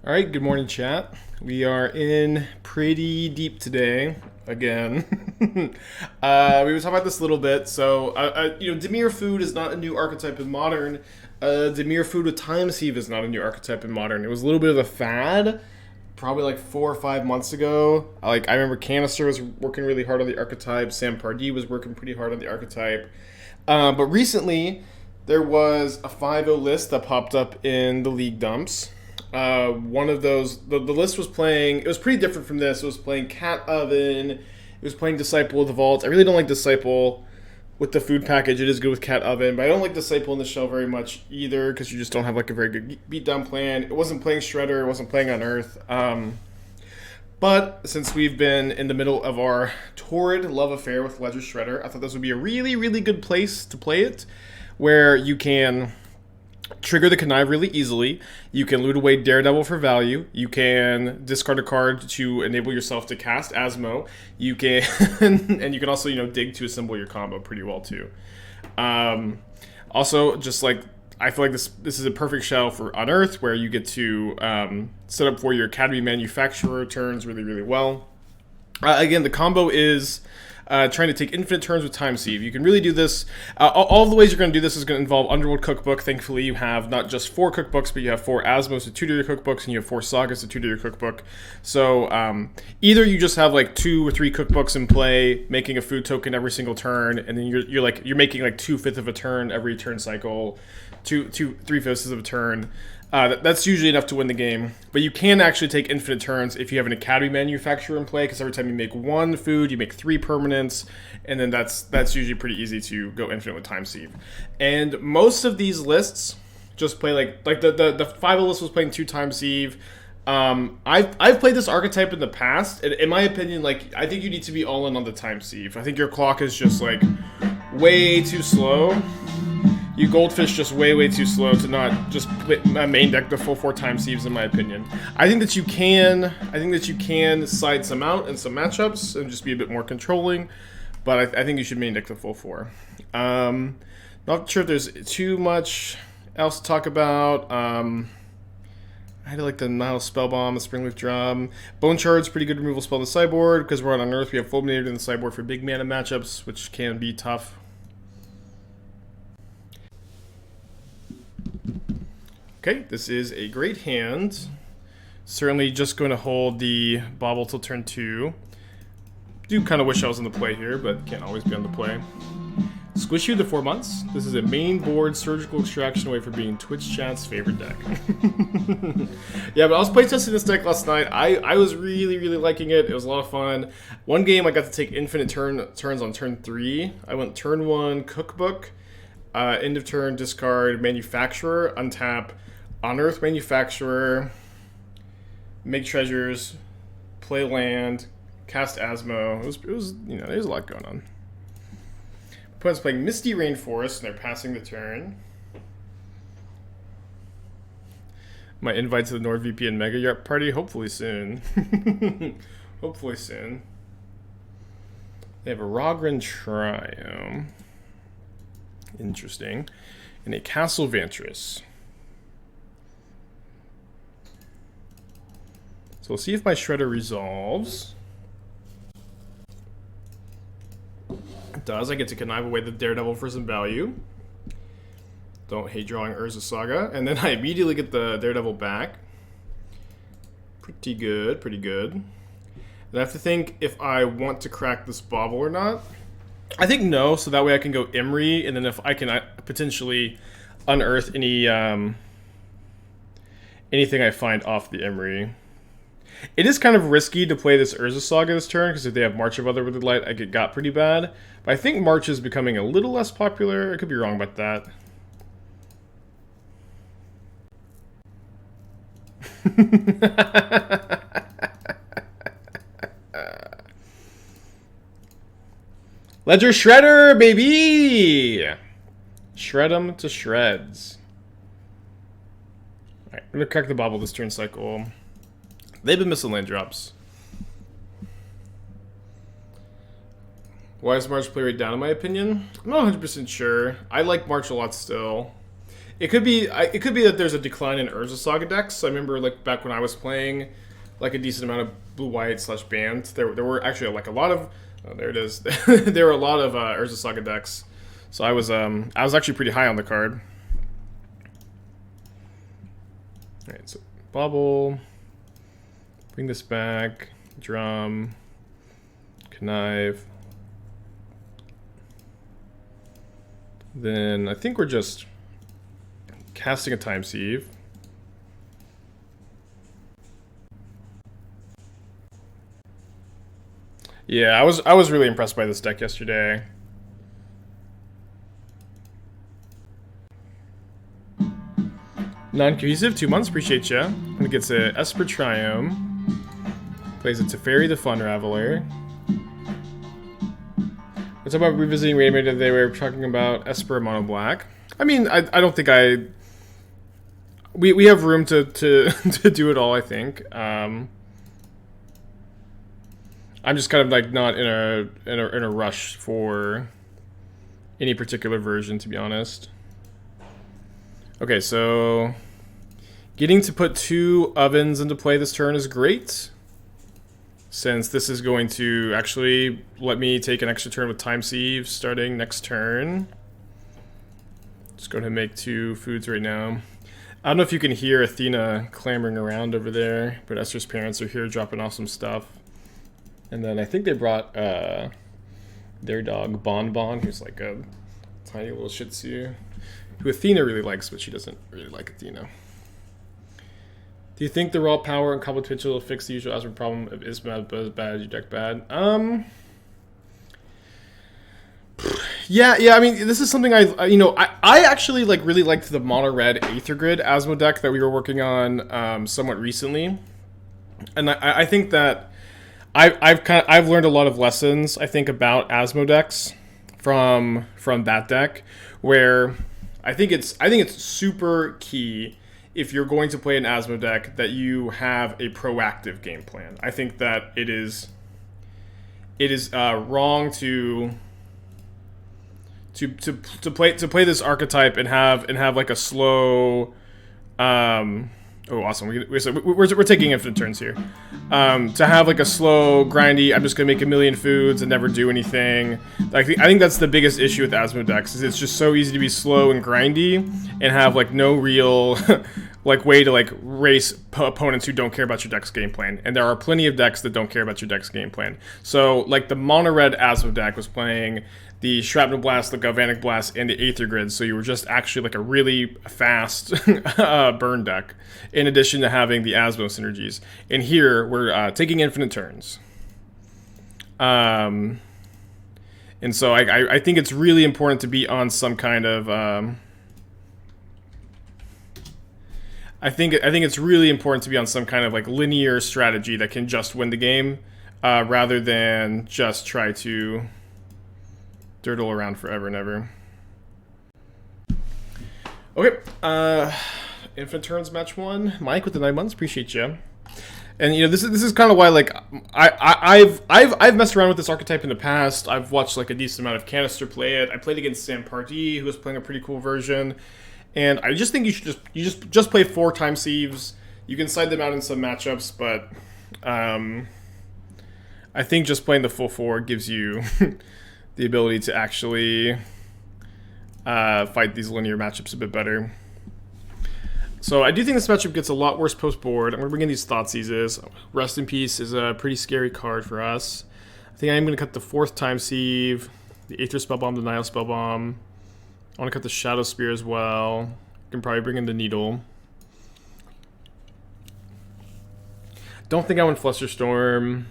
All right, good morning, chat. We are in pretty deep today again. We were talking about this a little bit. So, Dimir food is not a new archetype in Modern. Dimir food with Time Sieve is not a new archetype in Modern. It was a little bit of a fad, probably like 4 or 5 months ago. I remember Canister was working really hard on the archetype. Sam Pardee was working pretty hard on the archetype. But recently, there was a 5-0 list that popped up in the league dumps. One of those, the list was playing, it was pretty different from this. It was playing Cat Oven, it was playing Disciple of the Vault. I really don't like Disciple with the food package. It is good with Cat Oven, but I don't like Disciple in the shell very much either because you just don't have like a very good beatdown plan. It wasn't playing Shredder, it wasn't playing Unearth. But since we've been in the middle of our torrid love affair with Ledger Shredder, I thought this would be a really, really good place to play it, where you can trigger the Connive really easily. You can loot away Daredevil for value. You can discard a card to enable yourself to cast Asmo. You can, and you can also, dig to assemble your combo pretty well too. Also, just like, I feel like this is a perfect shell for Unearth, where you get to set up for your Academy Manufacturer turns really, really well. Again, the combo is trying to take infinite turns with Time Sieve. You can really do this. All of the ways you're going to do this is going to involve Underworld Cookbook. Thankfully, you have not just 4 cookbooks, but you have 4 Asmos to tutor your cookbooks, and you have 4 Sagas to tutor your cookbook. So either you just have like 2 or 3 cookbooks in play, making a food token every single turn, and then you're making like 2/5 of a turn every turn cycle, 3/5 of a turn. That's usually enough to win the game, but you can actually take infinite turns if you have an Academy Manufacturer in play, because every time you make 1 food, you make 3 permanents, and then that's usually pretty easy to go infinite with Time Sieve. And most of these lists just play like the 5 list was playing 2 Time Sieve. I've played this archetype in the past, and in my opinion, I think you need to be all in on the Time Sieve. I think your clock is just way too slow. You Goldfish just way too slow to not just main deck the full 4 Time Sieves, in my opinion. I think that you can side some out in some matchups and just be a bit more controlling, but I think you should main deck the full 4. Not sure if there's too much else to talk about. I had like the Nihil Spellbomb, the Springleaf Drum. Bone Shards, pretty good removal spell in the sideboard, because we're on Unearth. We have Fulminator in the sideboard for big mana matchups, which can be tough. Okay, this is a great hand. Certainly just going to hold the Bauble till turn 2. Do kind of wish I was on the play here, but can't always be on the play. Squish You the 4 months. This is a main board surgical extraction away from being Twitch chat's favorite deck. Yeah, but I was playtesting this deck last night. I was really, really liking it. It was a lot of fun. One game I got to take infinite turns on turn 3. I went turn 1 Cookbook, end of turn discard Manufacturer, untap Unearth Manufacturer, make treasures, play land, cast Asmo. It was there's a lot going on. Opponent's playing Misty Rainforest, and they're passing the turn. My invite to the NordVPN Mega Yard party, hopefully soon. Hopefully soon. They have a Rogran Trio. Interesting. And a Castle Vantress. So we'll see if my Shredder resolves. It does. I get to connive away the Daredevil for some value. Don't hate drawing Urza Saga. And then I immediately get the Daredevil back. Pretty good, pretty good. And I have to think if I want to crack this Bauble or not. I think no, so that way I can go Emry, and then if I can potentially unearth any anything I find off the Emry. It is kind of risky to play this Urza Saga this turn, because if they have March of Otherworldly Light, I get got pretty bad. But I think March is becoming a little less popular. I could be wrong about that. Ledger Shredder, baby! Shred them to shreds. Alright, I'm gonna crack the Bauble this turn cycle. They've been missing land drops. Why is March play rate down, in my opinion? I'm not 100% sure. I like March a lot still. It could be that there's a decline in Urza Saga decks. I remember like back when I was playing like a decent amount of blue-white / banned. There were actually like a lot of there it is. There were a lot of Urza Saga decks. So I was actually pretty high on the card. Alright, so Bauble. Bring this back. Drum. Connive. Then I think we're just casting a Time Sieve. Yeah, I was really impressed by this deck yesterday. Non-cohesive, 2 months, appreciate ya. And it gets a Esper Triome. Plays a Teferi the Fun Raveler. What's about revisiting Rainmaker today? We were talking about Esper Mono Black. I mean, I don't think we have room to to do it all, I think. I'm just kind of like not in a rush for any particular version, to be honest. Okay, so getting to put 2 ovens into play this turn is great, since this is going to actually let me take an extra turn with Time Sieve starting next turn. Just go ahead and make 2 foods right now. I don't know if you can hear Athena clamoring around over there, but Esther's parents are here dropping off some stuff. And then I think they brought their dog Bon Bon, who's like a tiny little Shih Tzu, who Athena really likes, but she doesn't really like Athena. Do you think the raw power and combo potential will fix the usual Asper problem if Isma is bad, you deck bad? Yeah, I mean, this is something I actually like really liked the mono red Aether Grid Asmo deck that we were working on somewhat recently, and I think that I've learned a lot of lessons, I think, about Asmo decks from that deck, where I think it's super key if you're going to play an Asmo deck that you have a proactive game plan. I think that it is wrong to play this archetype and have like a slow oh, awesome. We're taking infinite turns here. To have like a slow, grindy, I'm just going to make a million foods and never do anything. Like, I think that's the biggest issue with Asmo decks, is it's just so easy to be slow and grindy and have like no real like way to like race opponents who don't care about your deck's game plan. And there are plenty of decks that don't care about your deck's game plan. So like the mono red Asmo deck was playing the Shrapnel Blast, the Galvanic Blast, and the Aether Grid, so you were just actually like a really fast burn deck, in addition to having the Asmo synergies. And here, we're taking infinite turns. And so I think it's really important to be on some kind of... I think it's really important to be on some kind of like linear strategy that can just win the game, rather than just try to dirtle around forever and ever. Okay, infinite turns match 1. Mike with the 9 months, appreciate you. And this is kind of why like I've messed around with this archetype in the past. I've watched like a decent amount of Canister play it. I played against Sam Pardee, who was playing a pretty cool version. And I just think you should just play 4 Time Sieves. You can side them out in some matchups, but I think just playing the full 4 gives you the ability to actually fight these linear matchups a bit better. So I do think this matchup gets a lot worse post-board. I'm going to bring in these Thoughtseizes. Rest in Peace is a pretty scary card for us. I think I'm going to cut the 4th Time Sieve, the Aether Spellbomb, the Nihil Spellbomb. I want to cut the Shadowspear as well. I can probably bring in the Needle. Don't think I want Flusterstorm.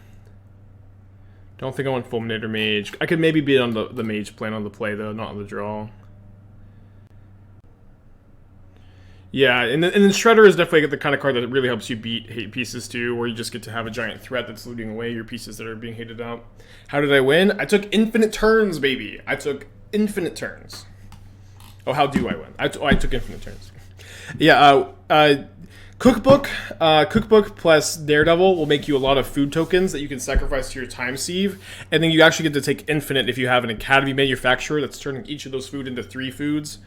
Don't think I want Fulminator Mage. I could maybe be on the Mage plan on the play, though, not on the draw. Yeah, and then Shredder is definitely the kind of card that really helps you beat hate pieces, too, where you just get to have a giant threat that's looting away your pieces that are being hated out. How did I win? I took infinite turns, baby. I took infinite turns. Oh, how do I win? I took infinite turns. Yeah, Cookbook plus Daredevil will make you a lot of food tokens that you can sacrifice to your Time Sieve, and then you actually get to take infinite if you have an Academy Manufacturer that's turning each of those food into 3 foods.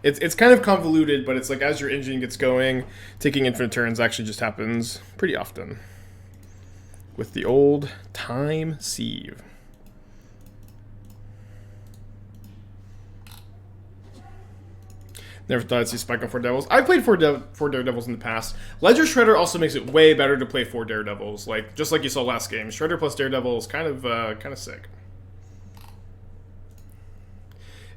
It's kind of convoluted, but it's like as your engine gets going, taking infinite turns actually just happens pretty often. With the old Time Sieve. Never thought I'd see Spike on 4 Devils. I've played 4 Daredevils in the past. Ledger Shredder also makes it way better to play 4 Daredevils. Like, just like you saw last game. Shredder plus Daredevil is kind of sick.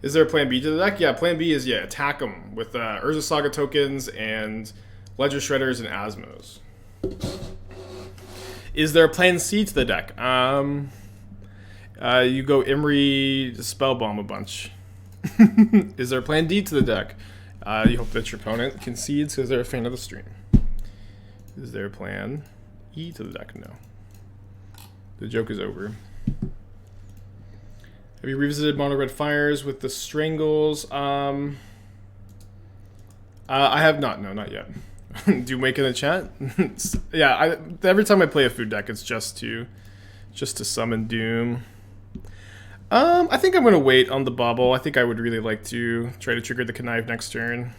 Is there a plan B to the deck? Yeah, plan B is, attack them with Urza Saga tokens and Ledger Shredders and Asmos. Is there a plan C to the deck? You go Emry Spellbomb a bunch. Is there a plan D to the deck? You hope that your opponent concedes because they're a fan of the stream. Is there a plan E to the deck? No. The joke is over. Have you revisited Mono Red Fires with the Strangles? I have not. No, not yet. Do you make in the chat? Yeah, every time I play a food deck, it's just to summon Doom. I think I'm going to wait on the Bauble. I think I would really like to try to trigger the Connive next turn.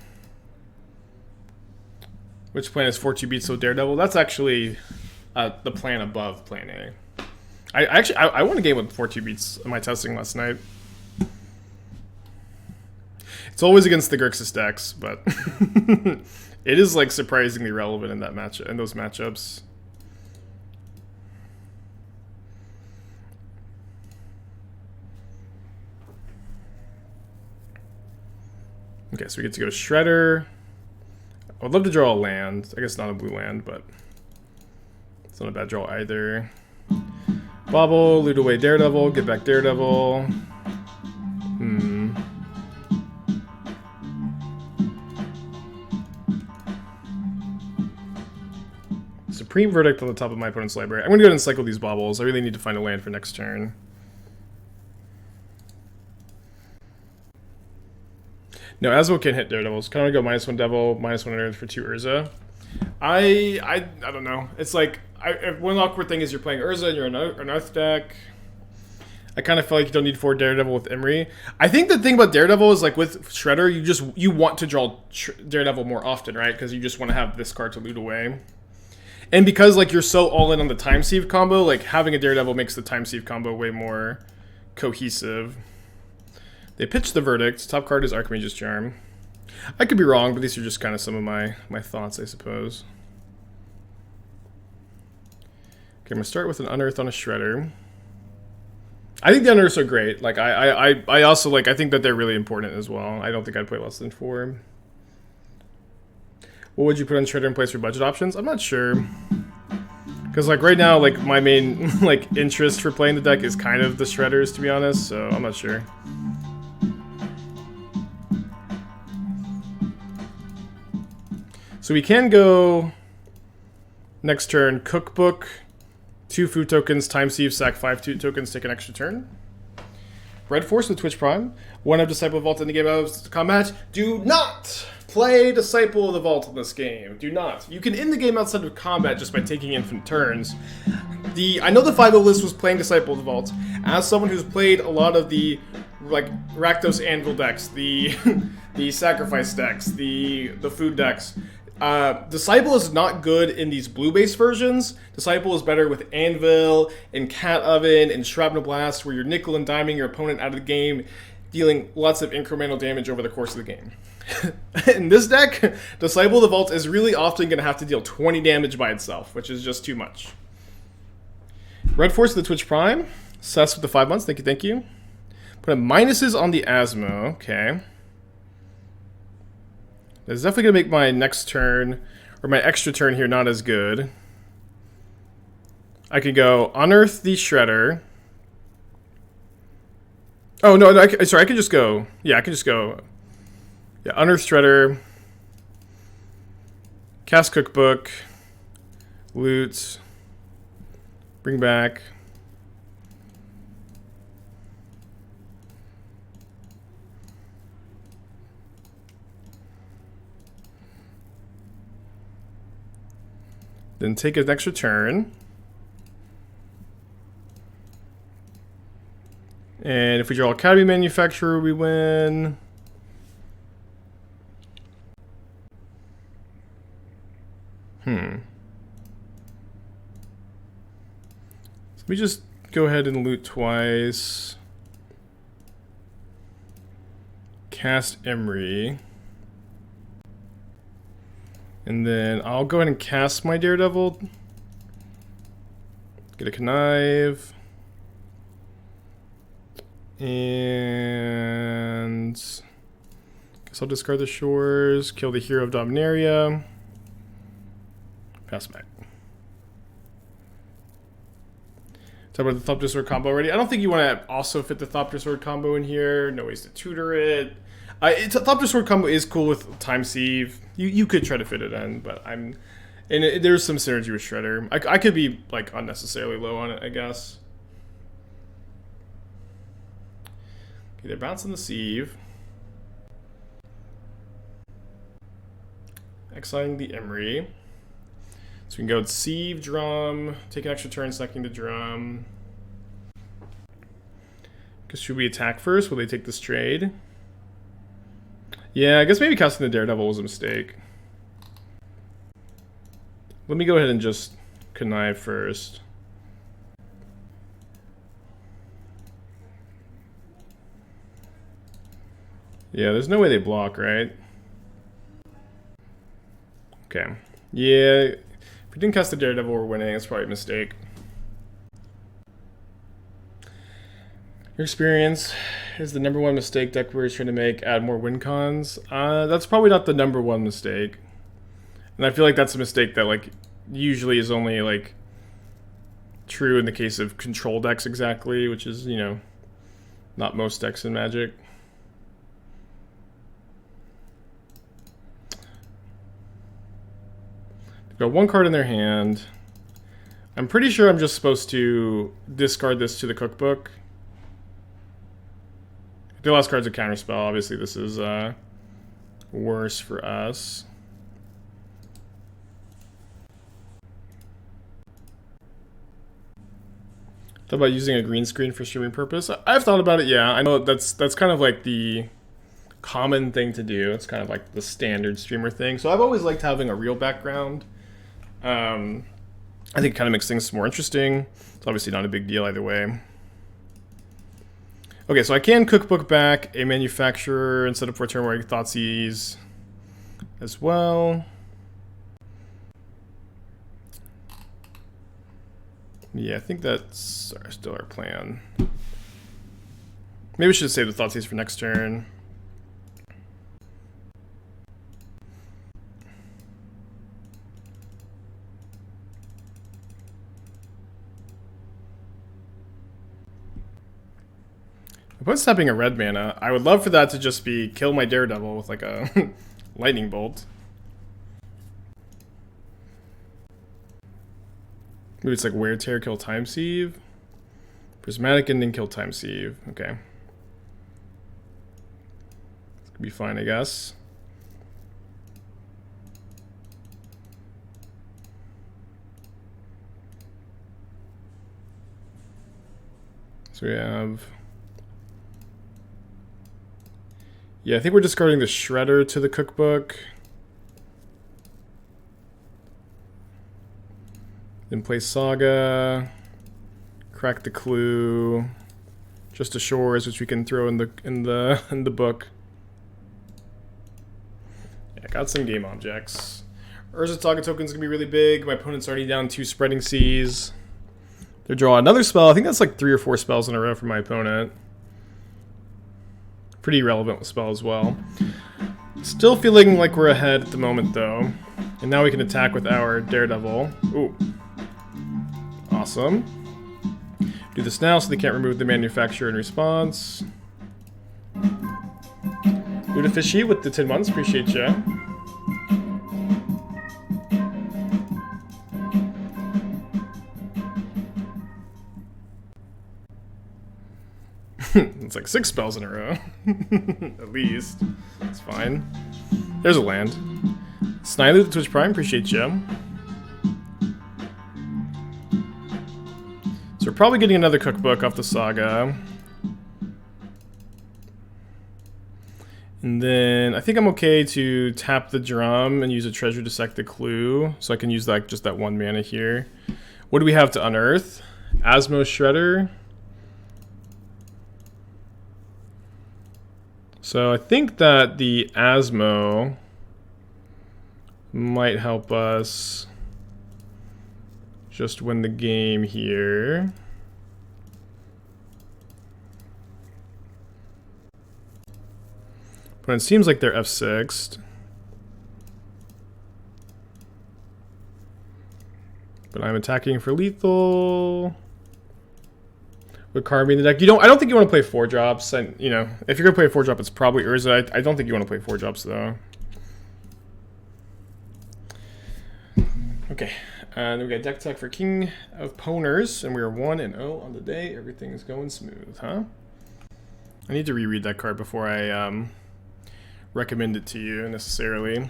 Which plan is 4-2 beats so Daredevil? That's actually the plan above plan A. I won a game with 4-2 beats in my testing last night. It's always against the Grixis decks, but it is like surprisingly relevant in those matchups. Okay, so we get to go to Shredder. I would love to draw a land. I guess not a blue land, but it's not a bad draw either. Bauble, loot away Daredevil, get back Daredevil. Supreme Verdict on the top of my opponent's library. I'm going to go ahead and cycle these Baubles. I really need to find a land for next turn. No, Asmo can hit Daredevils. Kind of go -1 Devil, -1 Unearth for 2 Urza. I don't know. It's like one awkward thing is you're playing Urza and you're an Unearth deck. I kind of feel like you don't need 4 Daredevil with Emry. I think the thing about Daredevil is like with Shredder, you want to draw Daredevil more often, right? Because you just want to have this card to loot away. And because like you're so all in on the Time Sieve combo, like having a Daredevil makes the Time Sieve combo way more cohesive. They pitched the Verdict. Top card is Archmage's Charm. I could be wrong, but these are just kind of some of my thoughts, I suppose. Okay, I'm going to start with an Unearth on a Shredder. I think the Unearths are great. Like, I also, like, I think that they're really important as well. I don't think I'd play less than 4. What would you put on Shredder in place for budget options? I'm not sure. Because, like, right now, like, my main, like, interest for playing the deck is kind of the Shredders, to be honest, so I'm not sure. So we can go next turn, Cookbook, 2 food tokens, Time Sieve, sack 5 tokens, take an extra turn. Red Force with Twitch Prime. 1 of Disciple of Vault in the game of combat. Do not play Disciple of the Vault in this game. Do not. You can end the game outside of combat just by taking infinite turns. I know the 5-0 list was playing Disciple of the Vault. As someone who's played a lot of the like Rakdos Anvil decks, the sacrifice decks, the food decks, Disciple is not good in these blue-based versions. Disciple is better with Anvil and Cat Oven and Shrapnel Blast, where you're nickel and diming your opponent out of the game, dealing lots of incremental damage over the course of the game. In this deck, Disciple of the Vault is really often going to have to deal 20 damage by itself, which is just too much. Red Force with the Twitch Prime. Sess with the 5 months. Thank you, thank you. Put a minuses on the Asmo. Okay. That's definitely going to make my next turn, or my extra turn here, not as good. I could go Unearth the Shredder. Oh, no, sorry, I could just go... Yeah, I could just go... Yeah, Unearth Shredder. Cast Cookbook. Loot. Bring back... Then take an extra turn. And if we draw Academy Manufacturer, we win. So let me just go ahead and loot twice. Cast Emry. And then I'll go ahead and cast my Daredevil. Get a Connive. And guess I'll discard the Shores, kill the Hero of Dominaria. Pass back. Talk about the Thopter Sword combo already. I don't think you want to also fit the Thopter Sword combo in here. No ways to tutor it. Thopter Sword combo is cool with Time Sieve. You could try to fit it in, but there's some synergy with Shredder. I could be like unnecessarily low on it, I guess. Okay, they're bouncing the Sieve. Exiling the Emry. So we can go with Sieve, Drum, take an extra turn, sacking the Drum. Guess should we attack first? Will they take this trade? Yeah, I guess maybe casting the Daredevil was a mistake. Let me go ahead and just connive first. Yeah, there's no way they block, right? Okay. Yeah, if we didn't cast the Daredevil, we're winning. It's probably a mistake. Your experience is the #1 mistake deck we're trying to make. Add more win cons. That's probably not the #1 mistake. And I feel like that's a mistake that like usually is only like true in the case of control decks exactly, which is, you know, not most decks in Magic. Got one card in their hand. I'm pretty sure I'm just supposed to discard this to the cookbook. If the last card's a counterspell, obviously this is worse for us. Thought about using a green screen for streaming purpose. I've thought about it, yeah. I know that's kind of like the common thing to do. It's kind of like the standard streamer thing. So I've always liked having a real background. I think it kind of makes things more interesting. It's obviously not a big deal either way. Okay, so I can cookbook back a manufacturer instead of for turn where Thoughtseize as well. Yeah, I think that's still our plan. Maybe we should save the Thoughtseize for next turn. Opponent's tapping a red mana. I would love for that to just be kill my Daredevil with like a lightning bolt. Maybe it's like Wear Tear, kill Time Sieve. Prismatic Ending, kill Time Sieve. Okay. This could be fine, I guess. So we have... Yeah, I think we're discarding the Shredder to the cookbook. Then play Saga. Crack the Clue. Just a Shores, which we can throw in the book. Yeah, got some game objects. Urza Saga token's gonna be really big. My opponent's already down 2 Spreading Seas. They draw another spell. I think that's like 3 or 4 spells in a row for my opponent. Pretty relevant with spell as well. Still feeling like we're ahead at the moment though. And now we can attack with our Daredevil. Ooh. Awesome. Do this now so they can't remove the manufacturer in response. Ludafishy with the 10 months, appreciate ya. It's like 6 spells in a row. At least. It's fine. There's a land. Snidely with Twitch Prime, appreciate you. So we're probably getting another cookbook off the Saga. And then I think I'm okay to tap the drum and use a treasure to dissect the clue. So I can use like just that 1 mana here. What do we have to unearth? Asmo Shredder. So I think that the Asmo might help us just win the game here. But it seems like they're F6'd. But I'm attacking for lethal. With Karmi in the deck. I don't think you want to play 4-drops. And you know, if you're gonna play a 4-drop, it's probably Urza. I don't think you want to play 4-drops though. Okay. And we got deck tech for King of Poners, and we are 1-0 on the day. Everything is going smooth, huh? I need to reread that card before I recommend it to you necessarily.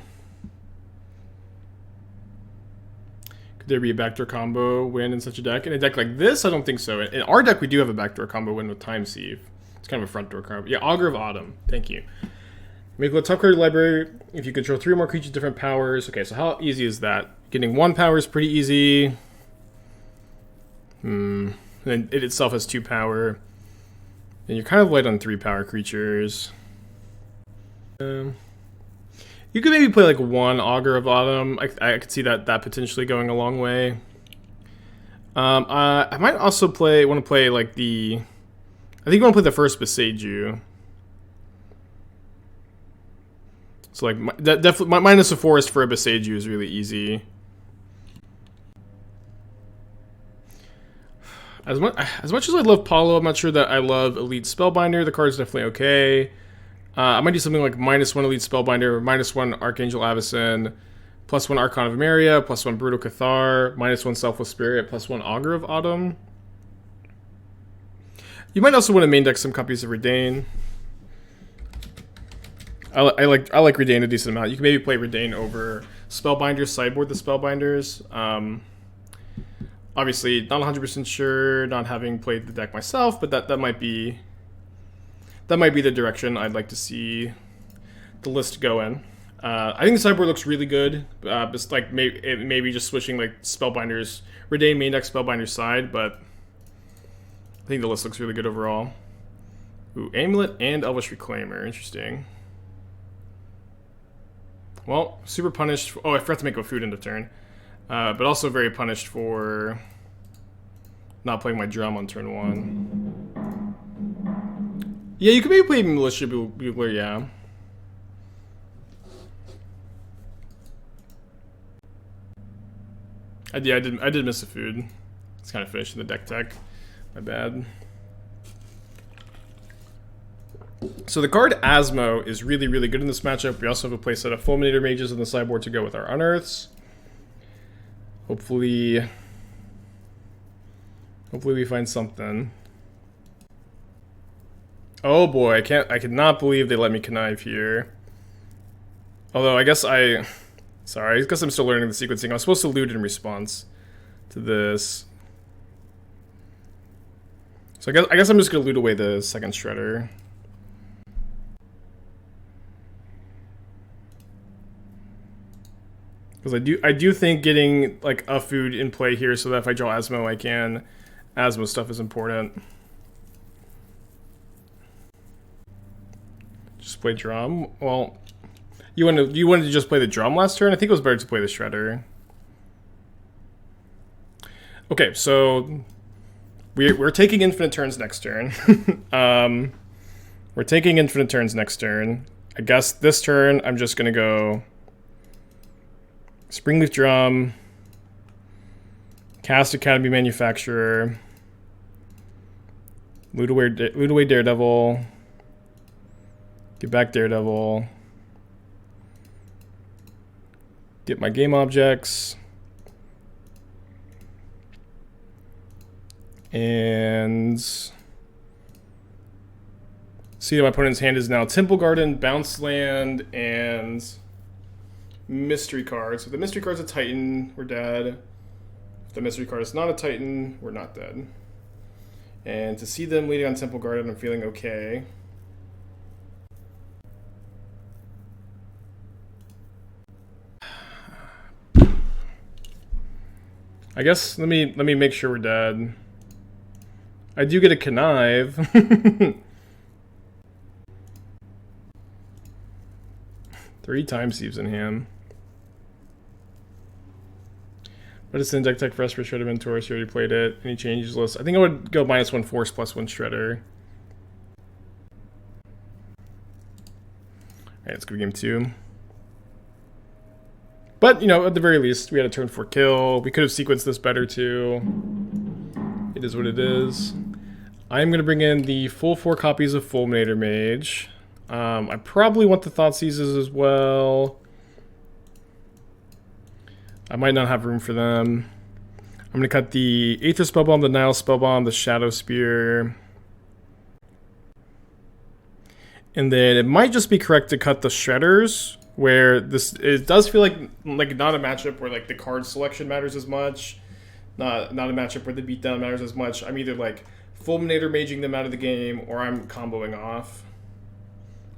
Could there be a backdoor combo win in such a deck? In a deck like this, I don't think so. In our deck, we do have a backdoor combo win with Time Sieve. It's kind of a front door combo. Yeah, Augur of Autumn. Thank you. Make a top card library if you control 3 or more creatures with different powers. Okay, so how easy is that? Getting 1 power is pretty easy. And then it itself has 2 power. And you're kind of light on 3 power creatures. You could maybe play like 1 Augur of Autumn. I could see that potentially going a long way. I might also want to play like the... I think you want to play the first Beseiju. So like definitely minus a forest for a Beseiju is really easy. As much as I love Paulo, I'm not sure that I love Elite Spellbinder. The card's definitely okay. I might do something like -1 Elite Spellbinder, -1 Archangel Avacyn, +1 Archon of Emeria, +1 Brutal Cathar, -1 Selfless Spirit, +1 Augur of Autumn. You might also want to main deck some copies of Redain. I like Redain a decent amount. You can maybe play Redain over Spellbinders, sideboard the Spellbinders. Obviously, not 100% sure, not having played the deck myself, but that might be the direction I'd like to see the list go in. I think the sideboard looks really good. Just like maybe just switching like Spellbinders, Redain main deck Spellbinders side, but I think the list looks really good overall. Ooh, Amulet and Elvish Reclaimer, interesting. Well, super punished. Oh, I forgot to make a food into turn. But also very punished for not playing my drum on turn 1. Yeah, you could maybe play Militia Bugler, yeah. I did miss a food. It's kind of finished in the deck tech. My bad. So the card Asmo is really, really good in this matchup. We also have a playset of Fulminator Mages on the sideboard to go with our Unearths. Hopefully we find something. Oh boy, I cannot believe they let me connive here. Although I guess I'm still learning the sequencing. I was supposed to loot in response to this. So I guess I'm just gonna loot away the second Shredder. Because I do think getting like a food in play here so that if I draw Asmo I can. Asmo stuff is important. Just play drum. Well, you wanted to just play the drum last turn? I think it was better to play the Shredder. Okay, so we're taking infinite turns next turn. We're taking infinite turns next turn. I guess this turn I'm just gonna go Springleaf Drum, cast Academy Manufacturer, loot away Daredevil, get back Daredevil, get my game objects, and see that my opponent's hand is now Temple Garden, Bounce Land, and Mystery card. So if the mystery card's a Titan, we're dead. If the mystery card is not a Titan, we're not dead. And to see them leading on Temple Garden, I'm feeling okay. I guess let me make sure we're dead. I do get a connive. 3 Time Sieves in hand. But it's in deck tech for us for Shredder Mentor, so you already played it. Any changes list? I think I would go -1 Force +1 Shredder. Alright, let's go to game 2. But, you know, at the very least, we had a turn 4 kill. We could have sequenced this better, too. It is what it is. I'm going to bring in the full 4 copies of Fulminator Mage. I probably want the Thought Seizes as well. I might not have room for them. I'm going to cut the Aether Spellbomb, the Nihil Spellbomb, the Shadowspear. And then it might just be correct to cut the Shredders, where it does feel like not a matchup where like the card selection matters as much. Not a matchup where the beatdown matters as much. I'm either like Fulminator Maging them out of the game, or I'm comboing off.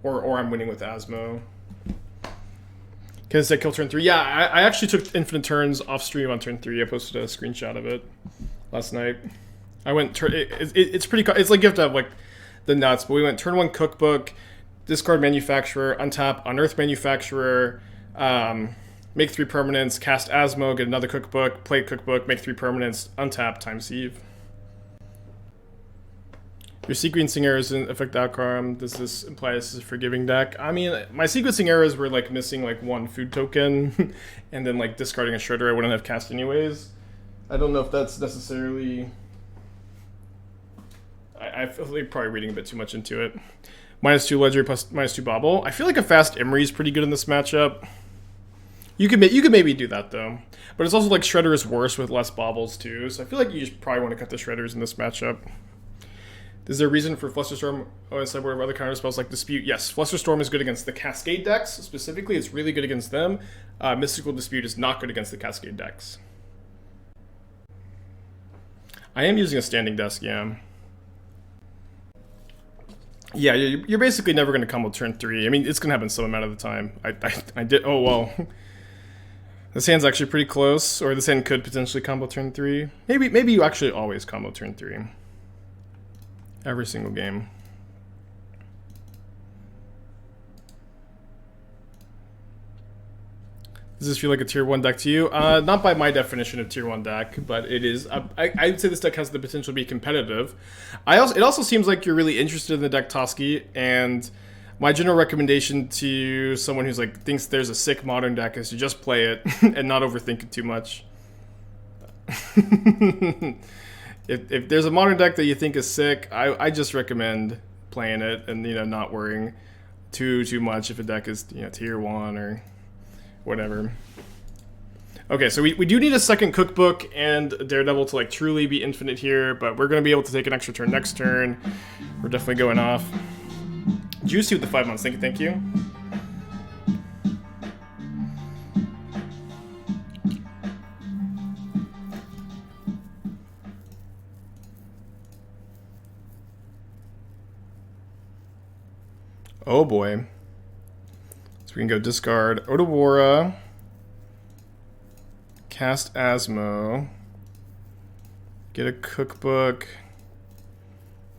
Or I'm winning with Asmo. Because I kill turn 3. Yeah, I actually took infinite turns off stream on turn 3. I posted a screenshot of it last night. I went it's pretty. It's like you have to have like the nuts, but we went turn 1 Cookbook, discard Manufacturer, untap Unearth Manufacturer, make 3 permanents, cast Asmo, get another Cookbook, play Cookbook, make 3 permanents, untap Time Sieve. Your sequencing errors didn't affect the outcome. Does this imply this is a forgiving deck? I mean, my sequencing errors were like missing like 1 food token and then like discarding a Shredder I wouldn't have cast anyways. I don't know if that's necessarily... I feel like probably reading a bit too much into it. -2 Ledger plus -2 Bauble. I feel like a fast Emry is pretty good in this matchup. You could maybe do that though. But it's also like Shredder is worse with less Baubles too. So I feel like you just probably want to cut the Shredders in this matchup. Is there a reason for Flusterstorm on sideboard of other counter spells like Dispute? Yes, Flusterstorm is good against the Cascade decks. Specifically, it's really good against them. Mystical Dispute is not good against the Cascade decks. I am using a standing desk, yeah. Yeah, you're basically never going to combo turn 3. I mean, it's going to happen some amount of the time. I did... Oh, well. This hand's actually pretty close. Or this hand could potentially combo turn 3. Maybe you actually always combo turn 3. Every single game. Does this feel like a tier 1 deck to you? Not by my definition of tier 1 deck, but it is. I'd say this deck has the potential to be competitive. It also seems like you're really interested in the deck Toski, and my general recommendation to someone who's like thinks there's a sick modern deck is to just play it and not overthink it too much. If there's a modern deck that you think is sick, I just recommend playing it and, you know, not worrying too much if a deck is, you know, tier 1 or whatever. Okay, so we do need a second Cookbook and Daredevil to like truly be infinite here, but we're going to be able to take an extra turn next turn. We're definitely going off. Juicy with the 5 months. Thank you. Oh boy. So we can go discard Otawara, cast Asmo, get a Cookbook,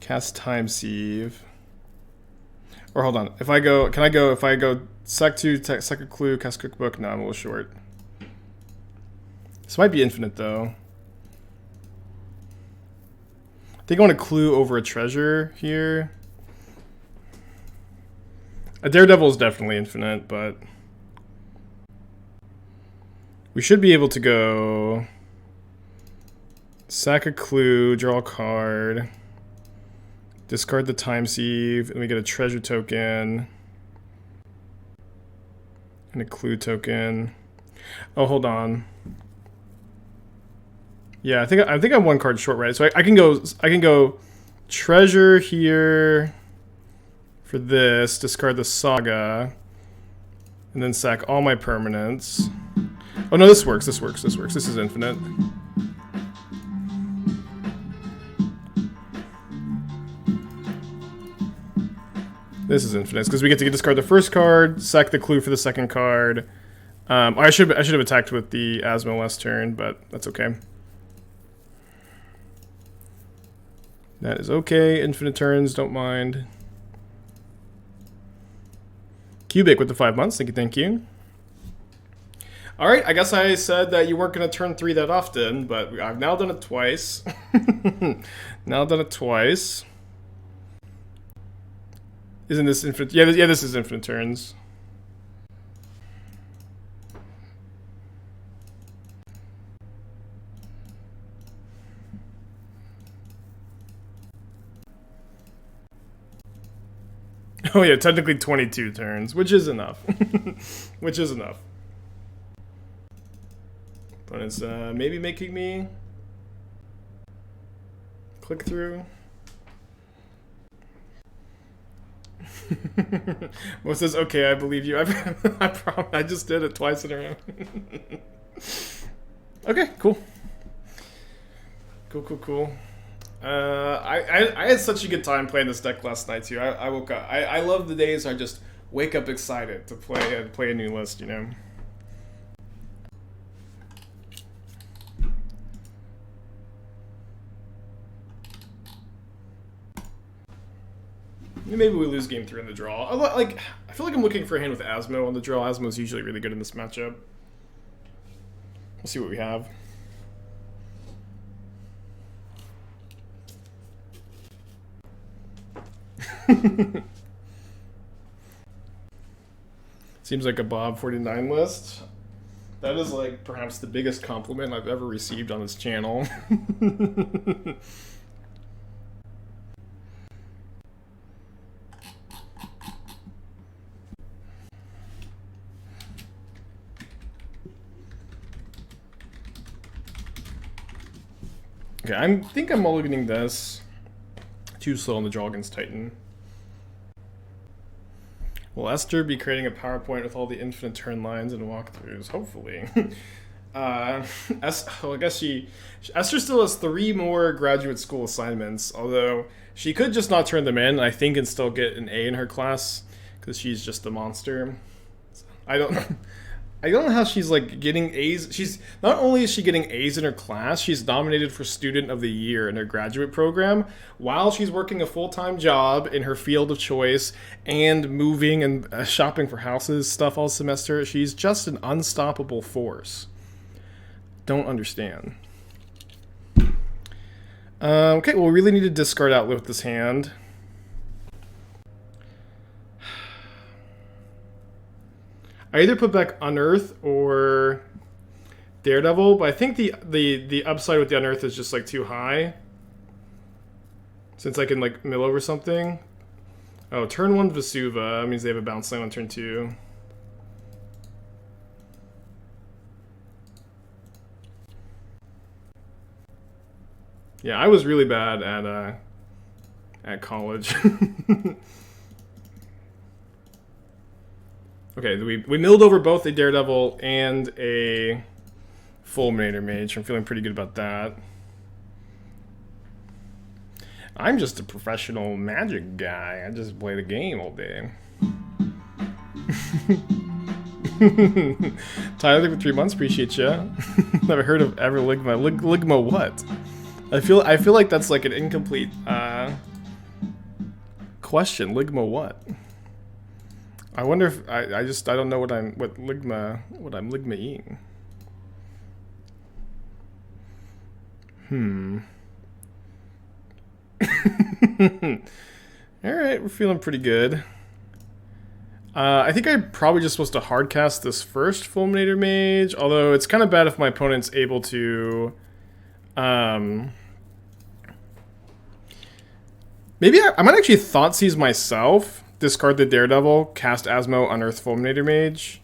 cast Time Sieve. Or hold on, if I go Sack 2, Second Clue, cast Cookbook? No, I'm a little short. This might be infinite though. I think I want to Clue over a Treasure here. A Daredevil is definitely infinite, but we should be able to go sack a clue, draw a card, discard the Time Sieve, and we get a treasure token and a clue token. Oh, hold on. Yeah, I think I'm 1 card short, right? So I can go treasure here. For this, discard the Saga, and then sack all my permanents. Oh no, this works, this is infinite. This is infinite, because we get to discard the first card, sack the clue for the second card. I should have attacked with the Asmo last turn, but that's okay. That is okay. Infinite turns, don't mind. Cubic with the 5 months. Thank you, thank you. All right, I guess I said that you weren't going to turn 3 that often, but I've now done it twice. Now done it twice. Isn't this infinite? Yeah, this is infinite turns. Oh yeah, technically 22 turns, which is enough. Which is enough. But it's maybe making me click through. Mo says, okay, I believe you. I promise. I just did it twice in a row. Okay, cool. Cool. I had such a good time playing this deck last night too. I woke up. I love the days I just wake up excited to play a new list, you know. Maybe we lose game 3 in the draw. I feel like I'm looking for a hand with Asmo on the draw. Asmo's usually really good in this matchup. We'll see what we have. Seems like a Bob 49 list. That is like perhaps the biggest compliment I've ever received on this channel. Okay, I think I'm mulliganing this. Too slow on the draw against Titan. Will Esther be creating a PowerPoint with all the infinite turn lines and walkthroughs? Hopefully. I guess Esther still has 3 more graduate school assignments, although she could just not turn them in, I think, and still get an A in her class, because she's just a monster. I don't know how she's like getting A's. She's not only is she getting A's in her class, she's nominated for Student of the Year in her graduate program while she's working a full-time job in her field of choice and moving and shopping for houses stuff all semester. She's just an unstoppable force. Don't understand. Okay, well, we really need to discard Outlet with this hand. I either put back Unearth or Daredevil, but I think the upside with the Unearth is just like too high. Since I can like mill over something. Oh, turn 1 Vesuva means they have a bounce line on turn 2. Yeah, I was really bad at college. Okay, we milled over both a Daredevil and a Fulminator Mage. I'm feeling pretty good about that. I'm just a professional Magic guy. I just play the game all day. Tyler for 3 months, appreciate you. Never heard of ever Ligma. Ligma what? I feel like that's like an incomplete question. Ligma what? I wonder if I don't know what I'm Ligma-ing. Alright, we're feeling pretty good. I think I'm probably just supposed to hardcast this first Fulminator Mage, although it's kind of bad if my opponent's able to maybe I might actually Thought Seize myself. Discard the Daredevil, cast Asmo, Unearth Fulminator Mage.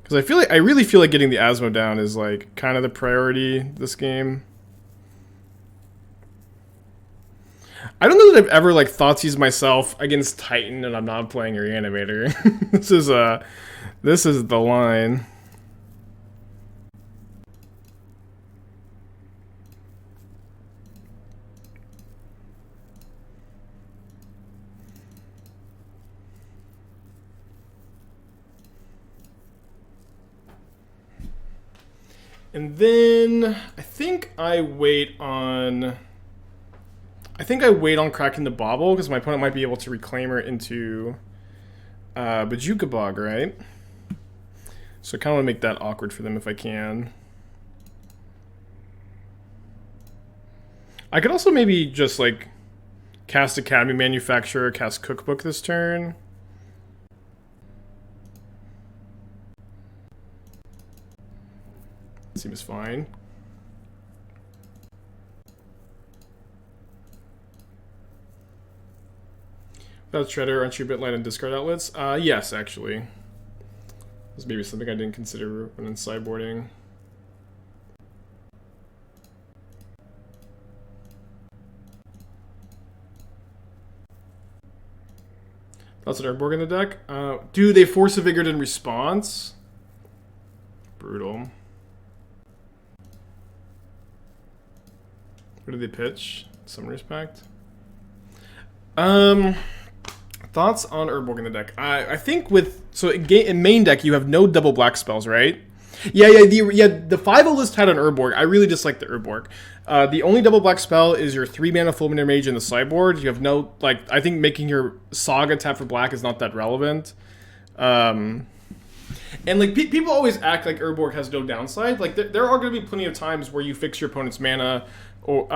Because I really feel like getting the Asmo down is like kind of the priority this game. I don't know that I've ever like Thought Seized myself against Titan and I'm not playing Reanimator. This is the line. And then I think I wait on cracking the Bauble because my opponent might be able to reclaim her into Bojuka Bog, right? So I kind of want to make that awkward for them if I can. I could also maybe just like cast Academy Manufactor, cast Cookbook this turn. Seems fine. Without Shredder, aren't you a bit light on discard outlets? Yes, actually. This may be something I didn't consider when in sideboarding. That's an Urborg in the deck. Do they force a Vigor in response? Brutal. What do they pitch? Some respect. Thoughts on Urborg in the deck? I think with in main deck you have no double black spells, right? Yeah. The 5-0 list had an Urborg. I really dislike the Urborg. The only double black spell is your 3-mana Fulminator Mage in the sideboard. You have no I think making your Saga tap for black is not that relevant. And people always act like Urborg has no downside. Like there are going to be plenty of times where you fix your opponent's mana, or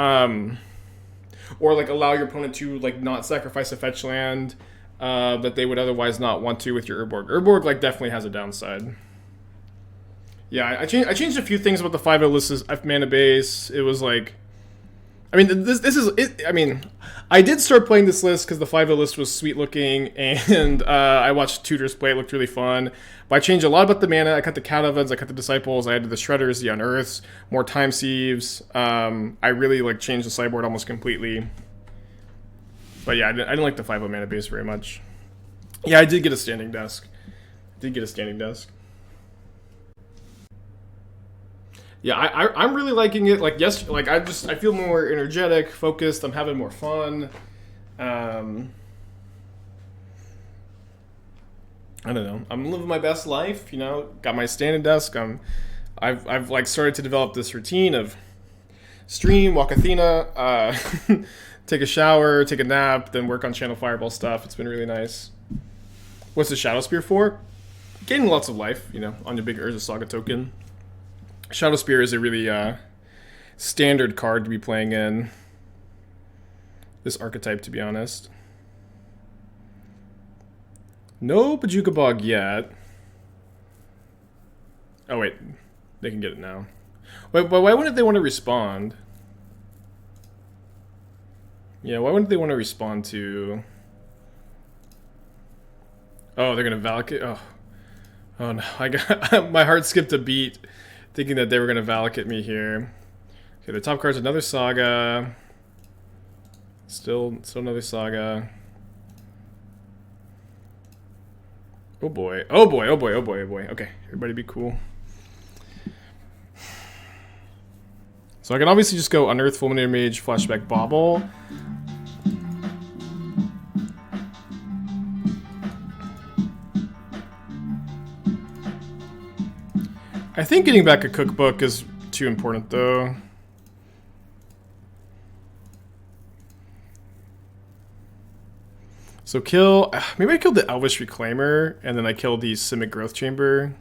like allow your opponent to like not sacrifice a fetch land that they would otherwise not want to with your Urborg. Urborg like definitely has a downside. Yeah, I changed a few things about the 5-0 list's mana base. It was like, I mean, this is it. I mean, I did start playing this list because the 5-0 list was sweet looking, and I watched tutors play. It looked really fun. But I changed a lot about the mana. I cut the Cat Ovens, I cut the Disciples, I added the Shredders, the Unearths, more Time Sieves. I really like changed the sideboard almost completely. But yeah, I didn't like the 5-0 mana base very much. Yeah, I did get a standing desk. Yeah, I'm really liking it. Like I feel more energetic, focused. I'm having more fun. I don't know. I'm living my best life. You know, got my standing desk. I've like started to develop this routine of stream, walk Athena, take a shower, take a nap, then work on Channel Fireball stuff. It's been really nice. What's the Shadowspear for? Gaining lots of life. You know, on your big Urza Saga token. Shadowspear is a really standard card to be playing in this archetype, to be honest. No Bojuka Bog yet. Oh wait, they can get it now. Wait, but why wouldn't they want to respond? Yeah, why wouldn't they want to respond to... Oh, they're gonna Valakut? Oh no, I got my heart skipped a beat. Thinking that they were going to Valakut me here. Okay, the top card's another Saga. Still another Saga. Oh boy. Okay, everybody be cool. So I can obviously just go Unearth, Fulminator Mage, Flashback Bauble. I think getting back a cookbook is too important, though. So kill... Maybe I killed the Elvish Reclaimer, and then I killed the Simic Growth Chamber.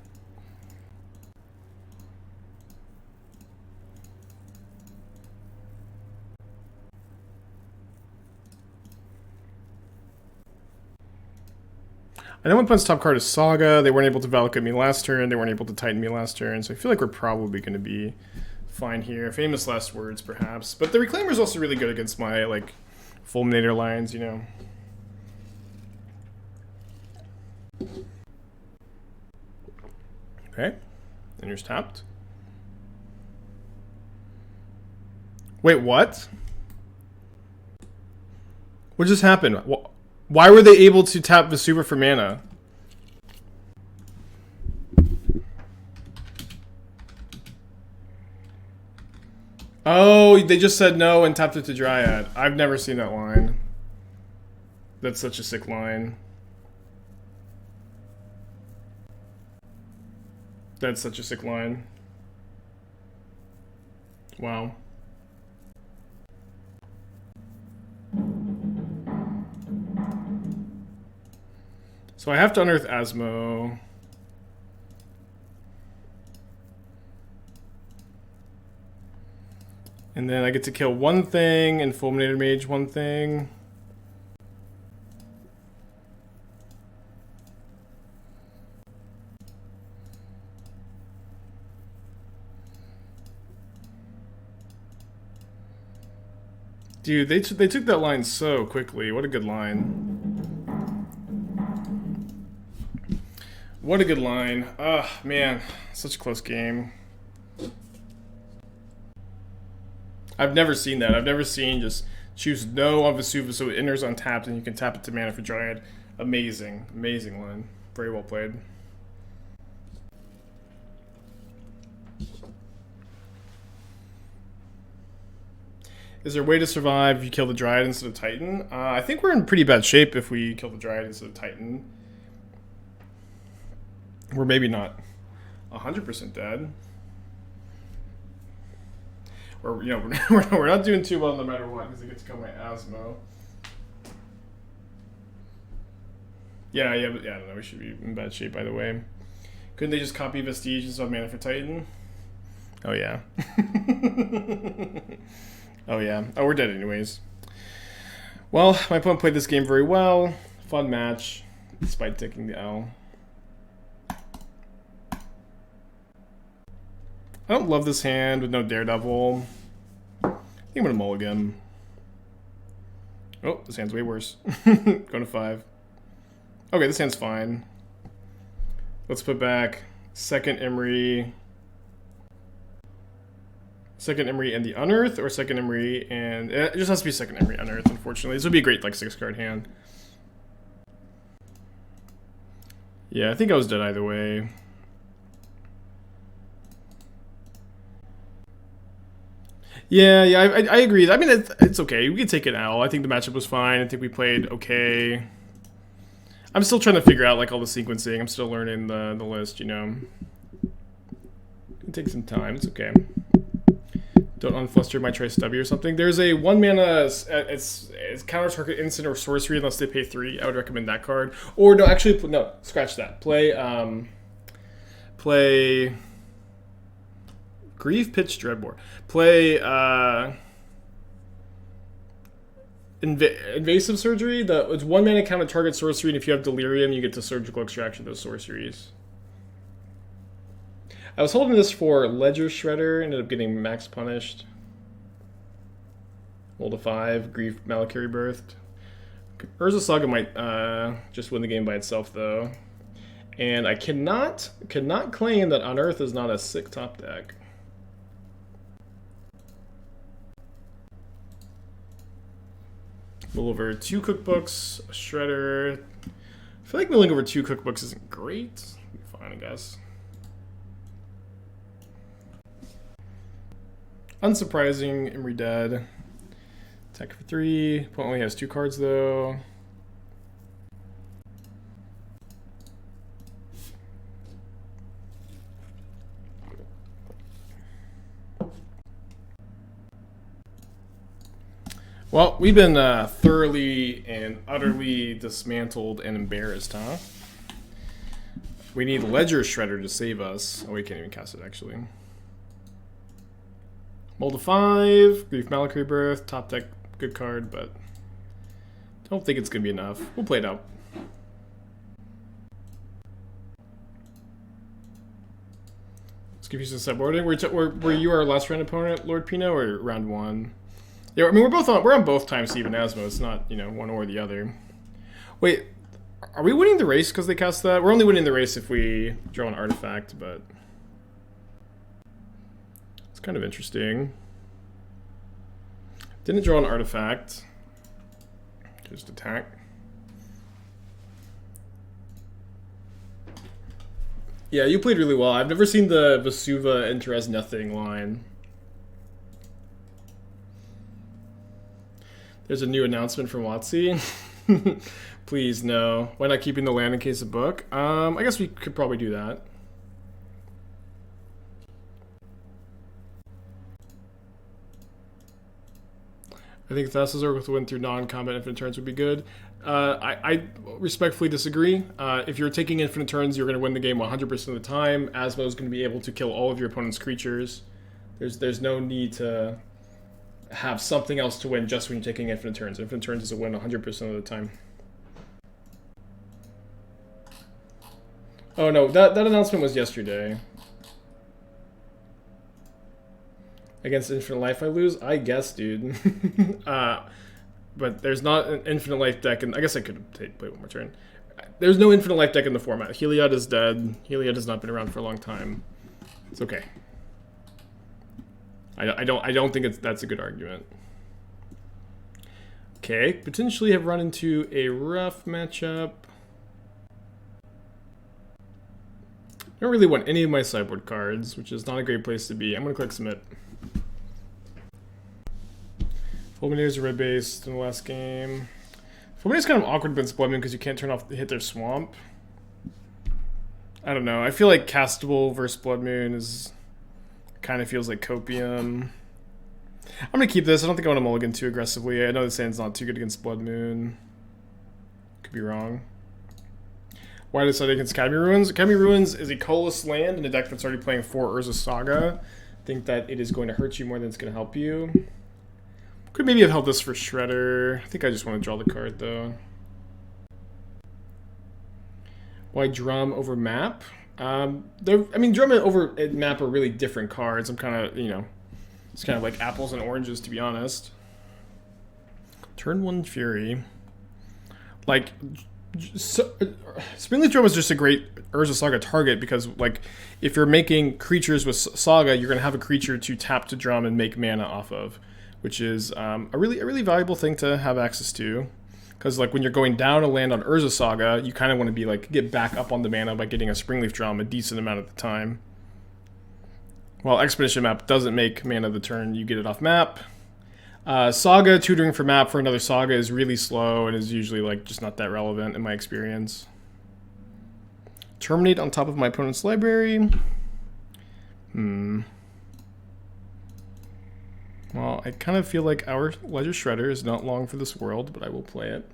I know my opponent's top card is Saga. They weren't able to Valakut me last turn. They weren't able to Titan me last turn. So I feel like we're probably going to be fine here. Famous last words, perhaps. But the Reclaimer is also really good against my, like, Fulminator lines, you know. Okay. Then you're tapped. Wait, what? What just happened? Why were they able to tap Vesuva for mana? Oh, they just said no and tapped it to Dryad. I've never seen that line. That's such a sick line. That's such a sick line. Wow. So I have to unearth Asmo. And then I get to kill one thing and Fulminator Mage one thing. Dude, they took that line so quickly. What a good line. What a good line. Ah, man. Such a close game. I've never seen that. I've never seen just choose no on Vesuva so it enters untapped and you can tap it to mana for Dryad. Amazing. Amazing line. Very well played. Is there a way to survive if you kill the Dryad instead of Titan? I think we're in pretty bad shape if we kill the Dryad instead of Titan. We're maybe not 100% dead. Or, you know, we're not doing too well no matter what because I get to kill my Asmo. Yeah, I don't know. We should be in bad shape, by the way. Couldn't they just copy Vestige and stuff mana for Titan? Oh, yeah. Oh, yeah. Oh, we're dead anyways. Well, my opponent played this game very well. Fun match, despite taking the L. I don't love this hand with no Daredevil. I think I'm going to mulligan. Oh, this hand's way worse. Going to 5. Okay, this hand's fine. Let's put back second Emry. Second Emry and the Unearth, or second Emry and... It just has to be second Emry Unearth, unfortunately. This would be a great, like, 6-card hand. Yeah, I think I was dead either way. Yeah, I agree. I mean, it's okay. We can take an L. I think the matchup was fine. I think we played okay. I'm still trying to figure out, like, all the sequencing. I'm still learning the list, you know. It'll take some time. It's okay. Don't unfluster my Tri-Stubby or something. There's a 1-mana, it's counter target instant or sorcery unless they pay 3. I would recommend that card. Or no, actually, no, scratch that. Play Grief Pitch Dreadbore. Play Invasive Surgery. It's 1-mana counter target sorcery, and if you have Delirium, you get to surgical extraction those sorceries. I was holding this for Ledger Shredder, ended up getting max punished. Roll to 5, Grief Malakiri Birthed. Urza Saga might just win the game by itself, though. And I cannot claim that Unearth is not a sick top deck. Mill over 2 cookbooks, a Shredder. I feel like milling over 2 cookbooks isn't great. It'll be fine, I guess. Unsurprising, Emry dead. Attack for 3. Opponent only has 2 cards though. Well, we've been thoroughly and utterly dismantled and embarrassed, huh? We need Ledger Shredder to save us. Oh, we can't even cast it, actually. Mold to 5, Grief Malakiri Birth, top deck, good card, but don't think it's going to be enough. We'll play it out. Let's give you some sideboarding. Were you our last round opponent, Lord Pino, or round 1? Yeah, I mean, we're on both Time Sieve and Asmo. It's not, you know, one or the other. Wait, are we winning the race because they cast that? We're only winning the race if we draw an artifact, but it's kind of interesting. Didn't draw an artifact. Just attack. Yeah, you played really well. I've never seen the Vesuva enter as nothing line. There's a new announcement from WotC. Please, no. Why not keeping the land in case of book? I guess we could probably do that. I think Thassa's with a win through non-combat infinite turns would be good. I respectfully disagree. If you're taking infinite turns, you're going to win the game 100% of the time. Asmo is going to be able to kill all of your opponent's creatures. There's no need to have something else to win just when you're taking infinite turns. Infinite turns is a win 100% of the time. Oh no, that announcement was yesterday. Against Infinite Life I lose? I guess, dude. But there's not an Infinite Life deck, and I guess I could have played one more turn. There's no Infinite Life deck in the format. Heliod is dead. Heliod has not been around for a long time. It's okay. I don't think that's a good argument. Okay, potentially have run into a rough matchup. I don't really want any of my sideboard cards, which is not a great place to be. I'm gonna click submit. Fulminator's a red based in the last game. Fulminator's kind of awkward against Bloodmoon because you can't hit their swamp. I don't know. I feel like castable versus Bloodmoon is kind of feels like copium. I'm gonna keep this. I don't think I want to mulligan too aggressively. I know the sand's not too good against Bloodmoon. Could be wrong. Why did I decide against Academy Ruins? Academy Ruins is a colorless land in a deck that's already playing 4 Urza Saga. I think that it is going to hurt you more than it's going to help you. Could maybe have held this for Shredder. I think I just want to draw the card, though. Why Drum over Map? I mean, Drum over Map are really different cards. I'm kind of, you know, it's kind of like apples and oranges, to be honest. Turn 1 Fury. Like, Springleaf Drum is just a great Urza Saga target because, like, if you're making creatures with Saga, you're going to have a creature to tap to Drum and make mana off of, which is a really valuable thing to have access to. Because, like, when you're going down a land on Urza Saga, you kind of want to be, like, get back up on the mana by getting a Springleaf Drum a decent amount of the time. While Expedition Map doesn't make mana the turn you get it off map. Saga, tutoring for map for another Saga is really slow and is usually, like, just not that relevant in my experience. Terminate on top of my opponent's library. Well, I kind of feel like our Ledger Shredder is not long for this world, but I will play it.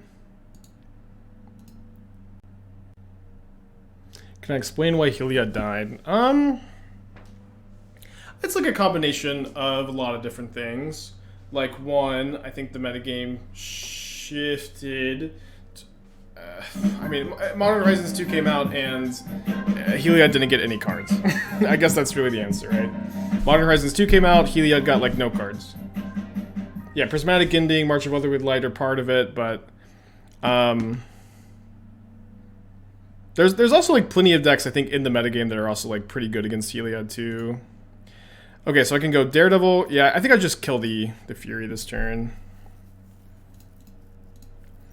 Can I explain why Heliod died? It's like a combination of a lot of different things. Like, one, I think the metagame shifted. I mean, Modern Horizons 2 came out and Heliod didn't get any cards. I guess that's really the answer, right? Modern Horizons 2 came out, Heliod got, like, no cards. Yeah, Prismatic Ending, March of Otherwood Light are part of it, but there's also, like, plenty of decks, I think, in the metagame that are also, like, pretty good against Heliod, too. Okay, so I can go Daredevil. Yeah, I think I'll just kill the Fury this turn.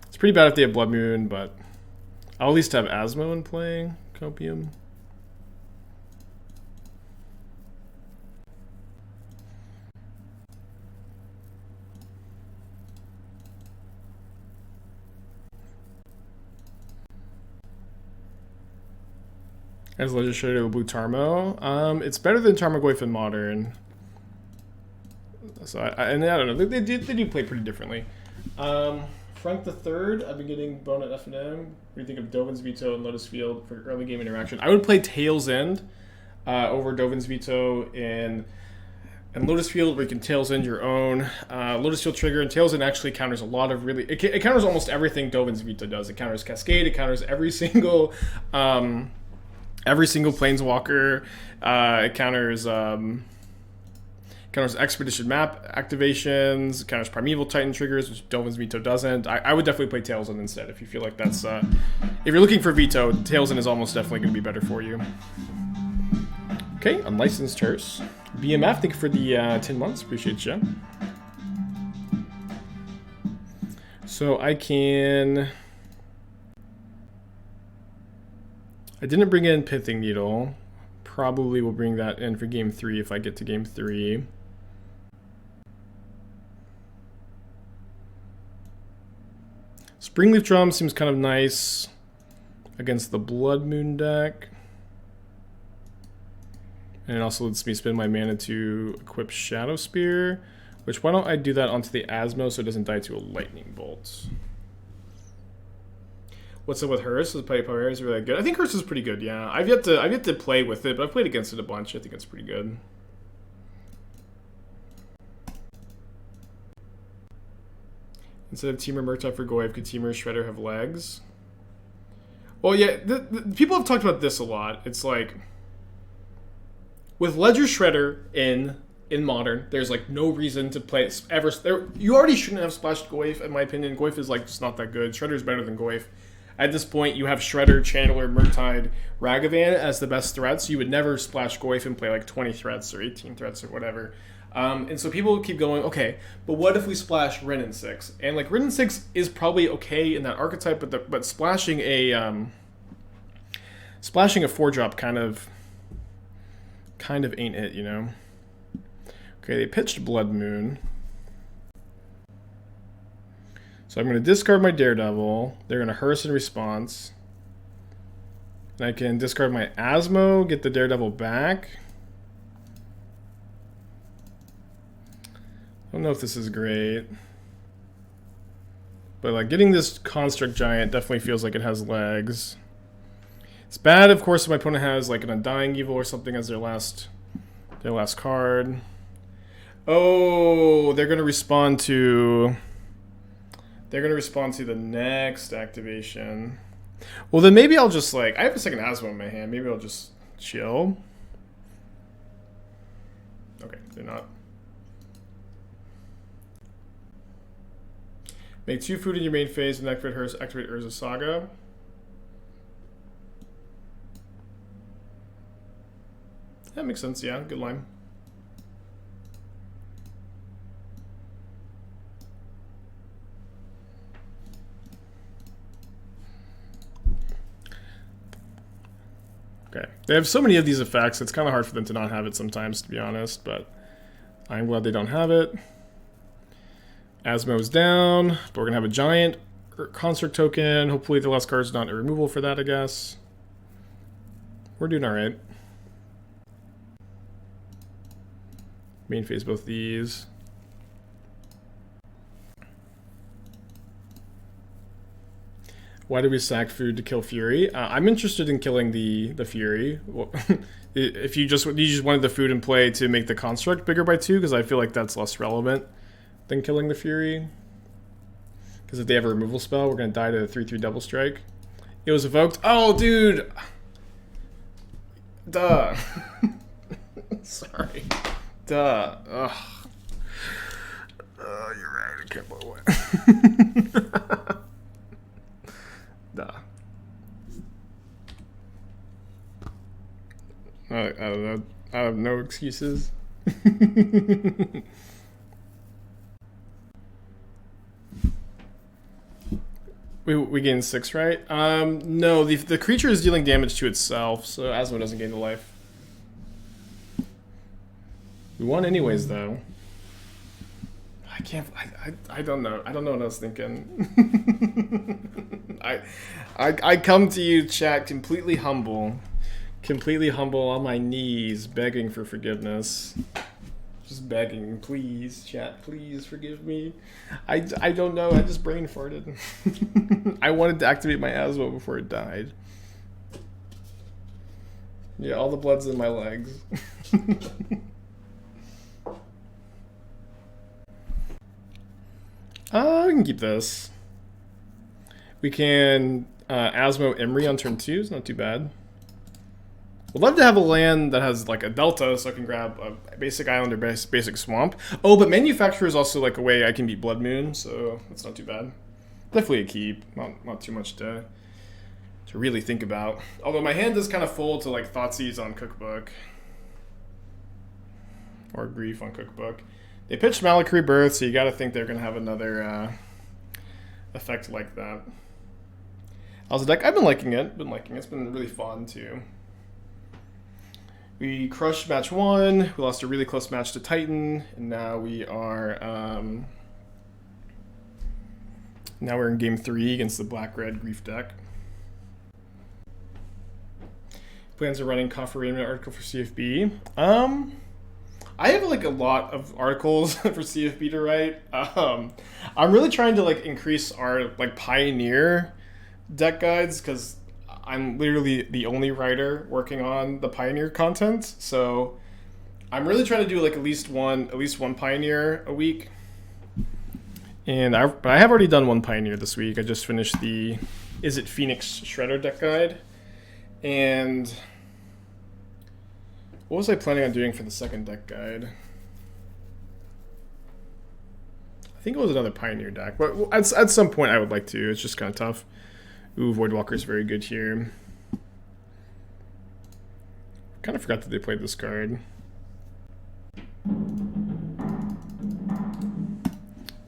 It's pretty bad if they have Blood Moon, but I'll at least have Asmo in play. Copium. As Ledger Shadow Blue Tarmo. It's better than Tarmogoyf in Modern. So I don't know. They do play pretty differently. Frank the Third. I've been getting Bone at FNM. What do you think of Dovin's Veto and Lotus Field for early game interaction? I would play Tail's End over Dovin's Veto and Lotus Field, where you can Tail's End your own. Lotus Field trigger and Tail's End actually counters a lot of really. It counters almost everything Dovin's Veto does. It counters Cascade. It counters every single Planeswalker. It counters Expedition Map activations. It counters Primeval Titan triggers, which Dovin's Veto doesn't. I would definitely play Tail's End instead if you feel like that's... if you're looking for Veto, Tail's End is almost definitely going to be better for you. Okay, Unlicensed Terse. BMF, thank you for the 10 months. Appreciate you. So I can... I didn't bring in Pithing Needle. Probably will bring that in for game 3 if I get to game 3. Springleaf Drum seems kind of nice against the Blood Moon deck. And it also lets me spend my mana to equip Shadowspear. Which, why don't I do that onto the Asmo so it doesn't die to a lightning bolt? What's up with Hearse? The play power is really good. I think Hearse is pretty good, yeah. I've yet to play with it, but I've played against it a bunch. I think it's pretty good. Instead of Temur Murktide for Goyf, could Temur Shredder have legs? Well, yeah, the people have talked about this a lot. It's like, with Ledger Shredder in Modern, there's like no reason to play it ever. You already shouldn't have splashed Goyf, in my opinion. Goyf is like just not that good. Shredder's better than Goyf. At this point, you have Shredder, Channeler, Murktide, Ragavan as the best threats. You would never splash Goyf and play like 20 threats or 18 threats or whatever. And so people keep going, okay, but what if we splash Rin in 6? And like Rin in 6 is probably okay in that archetype, but splashing a 4-drop kind of ain't it, you know? Okay, they pitched Blood Moon. So I'm going to discard my Daredevil. They're going to Hearse in response. And I can discard my Asmo, get the Daredevil back. I don't know if this is great. But like getting this Construct Giant definitely feels like it has legs. It's bad, of course, if my opponent has like an Undying Evil or something as their last card. Oh, they're going to respond to... They're going to respond to the next activation. Well, then maybe I'll just like... I have a second Asmo in my hand. Maybe I'll just chill. Okay, they're not. Make 2 food in your main phase and activate Urza Saga. That makes sense, yeah. Good line. Okay. They have so many of these effects, it's kind of hard for them to not have it sometimes, to be honest, but I'm glad they don't have it. Asmo's down, but we're going to have a giant construct token. Hopefully the last card's not a removal for that, I guess. We're doing alright. Main phase both these. Why do we sack food to kill Fury? I'm interested in killing the Fury. If you just wanted the food in play to make the construct bigger by 2, because I feel like that's less relevant than killing the Fury. Because if they have a removal spell, we're going to die to the 3/3 double strike. It was evoked. Oh, dude! Duh. Sorry. Duh. Ugh. You're right. I can't blow away. Duh. I don't know. I have no excuses. We gain 6, right? No, the creature is dealing damage to itself, so Asmo doesn't gain the life. We won anyways, though. I don't know. I don't know what I was thinking. I come to you, chat, completely humble on my knees, begging for forgiveness. Just begging, please, chat, please forgive me. I don't know. I just brain farted. I wanted to activate my Asmo before it died. Yeah, all the blood's in my legs. We can keep this. We can Asmo Emry on turn 2. It's not too bad. Would love to have a land that has like a delta, so I can grab a basic island or basic swamp. Oh, but Manufacturer is also like a way I can beat Blood Moon, so that's not too bad. Definitely a keep. Not too much to really think about. Although my hand is kind of full to like Thoughtseize on Cookbook. Or Grief on Cookbook. They pitched Malak Rebirth, so you gotta think they're gonna have another effect like that. How's the deck? I've been liking it. It's been really fun too. We crushed match 1. We lost a really close match to Titan, and now we are now we're in game 3 against the black-red Grief deck. Plans are running Coffer Raiment article for CFB. I have like a lot of articles for CFB to write. I'm really trying to like increase our like Pioneer deck guides because I'm literally the only writer working on the Pioneer content. So I'm really trying to do like at least one Pioneer a week. And but I have already done one Pioneer this week. I just finished the Is It Phoenix Shredder deck guide. And what was I planning on doing for the second deck guide? I think it was another Pioneer deck, but at some point I would like to. It's just kind of tough. Ooh, Voidwalker's very good here. Kind of forgot that they played this card.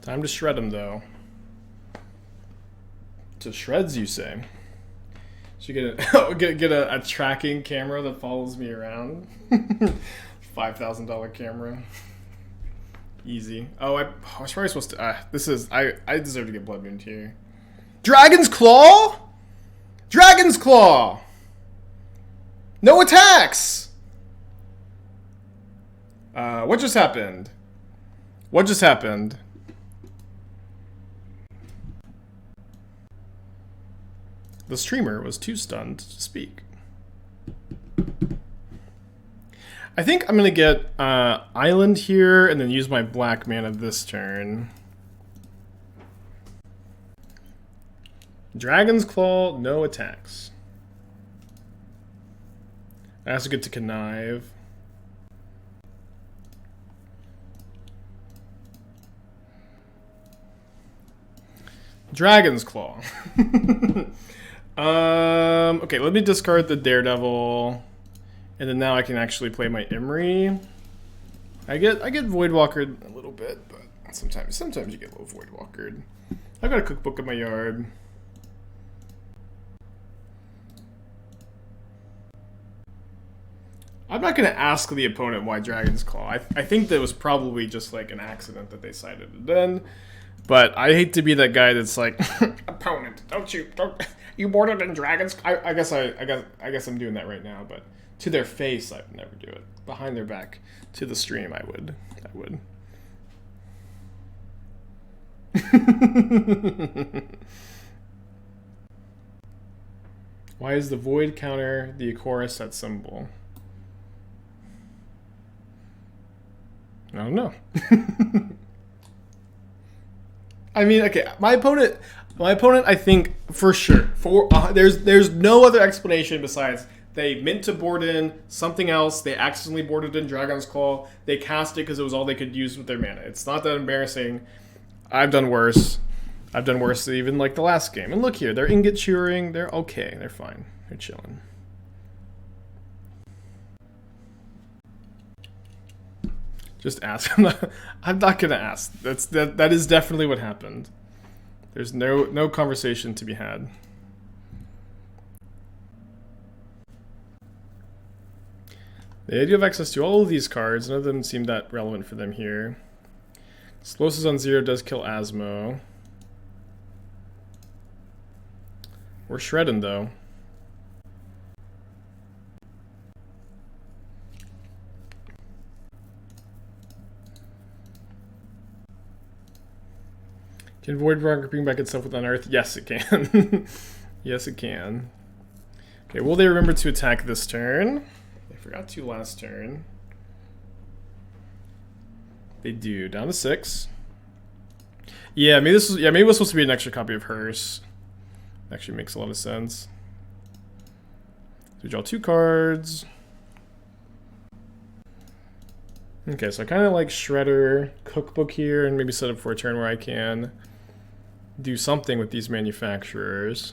Time to shred him, though. To shreds, you say? Should get a tracking camera that follows me around. $5,000 camera. Easy. Oh, I was probably supposed to. I deserve to get Blood Moon here. Dragon's Claw. Dragon's Claw. No attacks. What just happened? What just happened? The streamer was too stunned to speak. I think I'm going to get Island here and then use my black mana this turn. Dragon's Claw, no attacks. I also get to Connive. Dragon's Claw. Okay, let me discard the Daredevil, and then now I can actually play my Emry. I get Voidwalkered a little bit, but sometimes you get a little Voidwalkered. I've got a cookbook in my yard. I'm not going to ask the opponent why Dragon's Claw. I think that was probably just like an accident that they cited it then. But I hate to be that guy that's like, opponent, don't you boarded in Dragon's. I guess I'm doing that right now, but to their face, I would never do it. Behind their back, to the stream, I would. Why is the void counter the Akora set symbol? I don't know. I mean, okay, my opponent, I think for sure, there's no other explanation besides they meant to board in something else. They accidentally boarded in Dragon's Claw. They cast it because it was all they could use with their mana. It's not that embarrassing. I've done worse. I've done worse even like the last game. And look here, they're ingot cheering. They're okay. They're fine. They're chilling. Just ask. I'm not gonna ask. That is definitely what happened. There's no conversation to be had. They do have access to all of these cards. None of them seem that relevant for them here. Explosives on 0 does kill Asmo. We're shredding though. Can Voidwalker bring back itself with Unearth? Yes, it can. Yes, it can. Okay, will they remember to attack this turn? They forgot to last turn. They do. Down to 6. Yeah, maybe this was supposed to be an extra copy of Hearse. Actually makes a lot of sense. So we draw 2 cards. Okay, so I kind of like Shredder Cookbook here and maybe set up for a turn where I can do something with these manufacturers.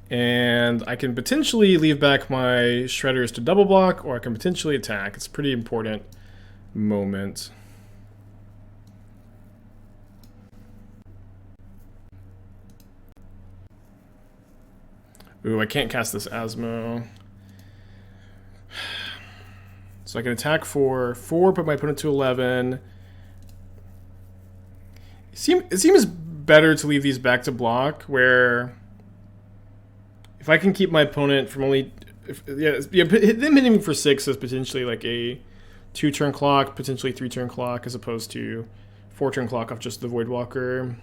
And I can potentially leave back my Shredders to double block, or I can potentially attack. It's a pretty important moment. Ooh, I can't cast this Asmo. So I can attack for 4, put my opponent to 11. It seems better to leave these back to block, where if I can keep my opponent from only... them hitting me for 6 is potentially like a 2-turn clock, potentially 3-turn clock, as opposed to 4-turn clock off just the Voidwalker.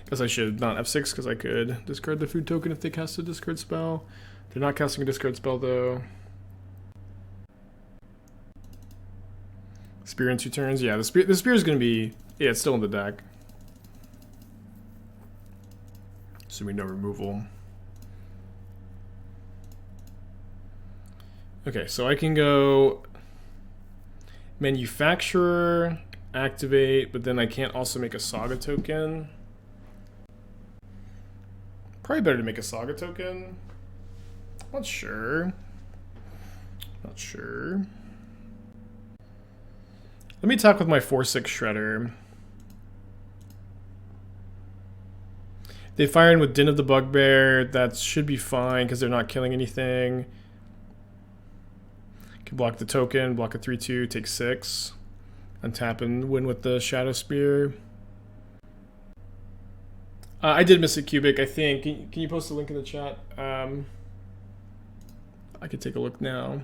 Guess I should not F6 because I could discard the food token if they cast a discard spell. They're not casting a discard spell though. Spear in 2 turns. Yeah, the spear is going to be... Yeah, it's still in the deck. Assuming no removal. Okay, so I can go Manufacturer, activate, but then I can't also make a Saga token. Probably better to make a Saga token. Not sure. Not sure. Let me talk with my 4/6 Shredder. They fire in with Din of the Bugbear. That should be fine because they're not killing anything. Can block the token, block a 3/2, take 6. Untap and win with the Shadowspear. I did miss a Cubic, I think. Can you post a link in the chat? I could take a look now.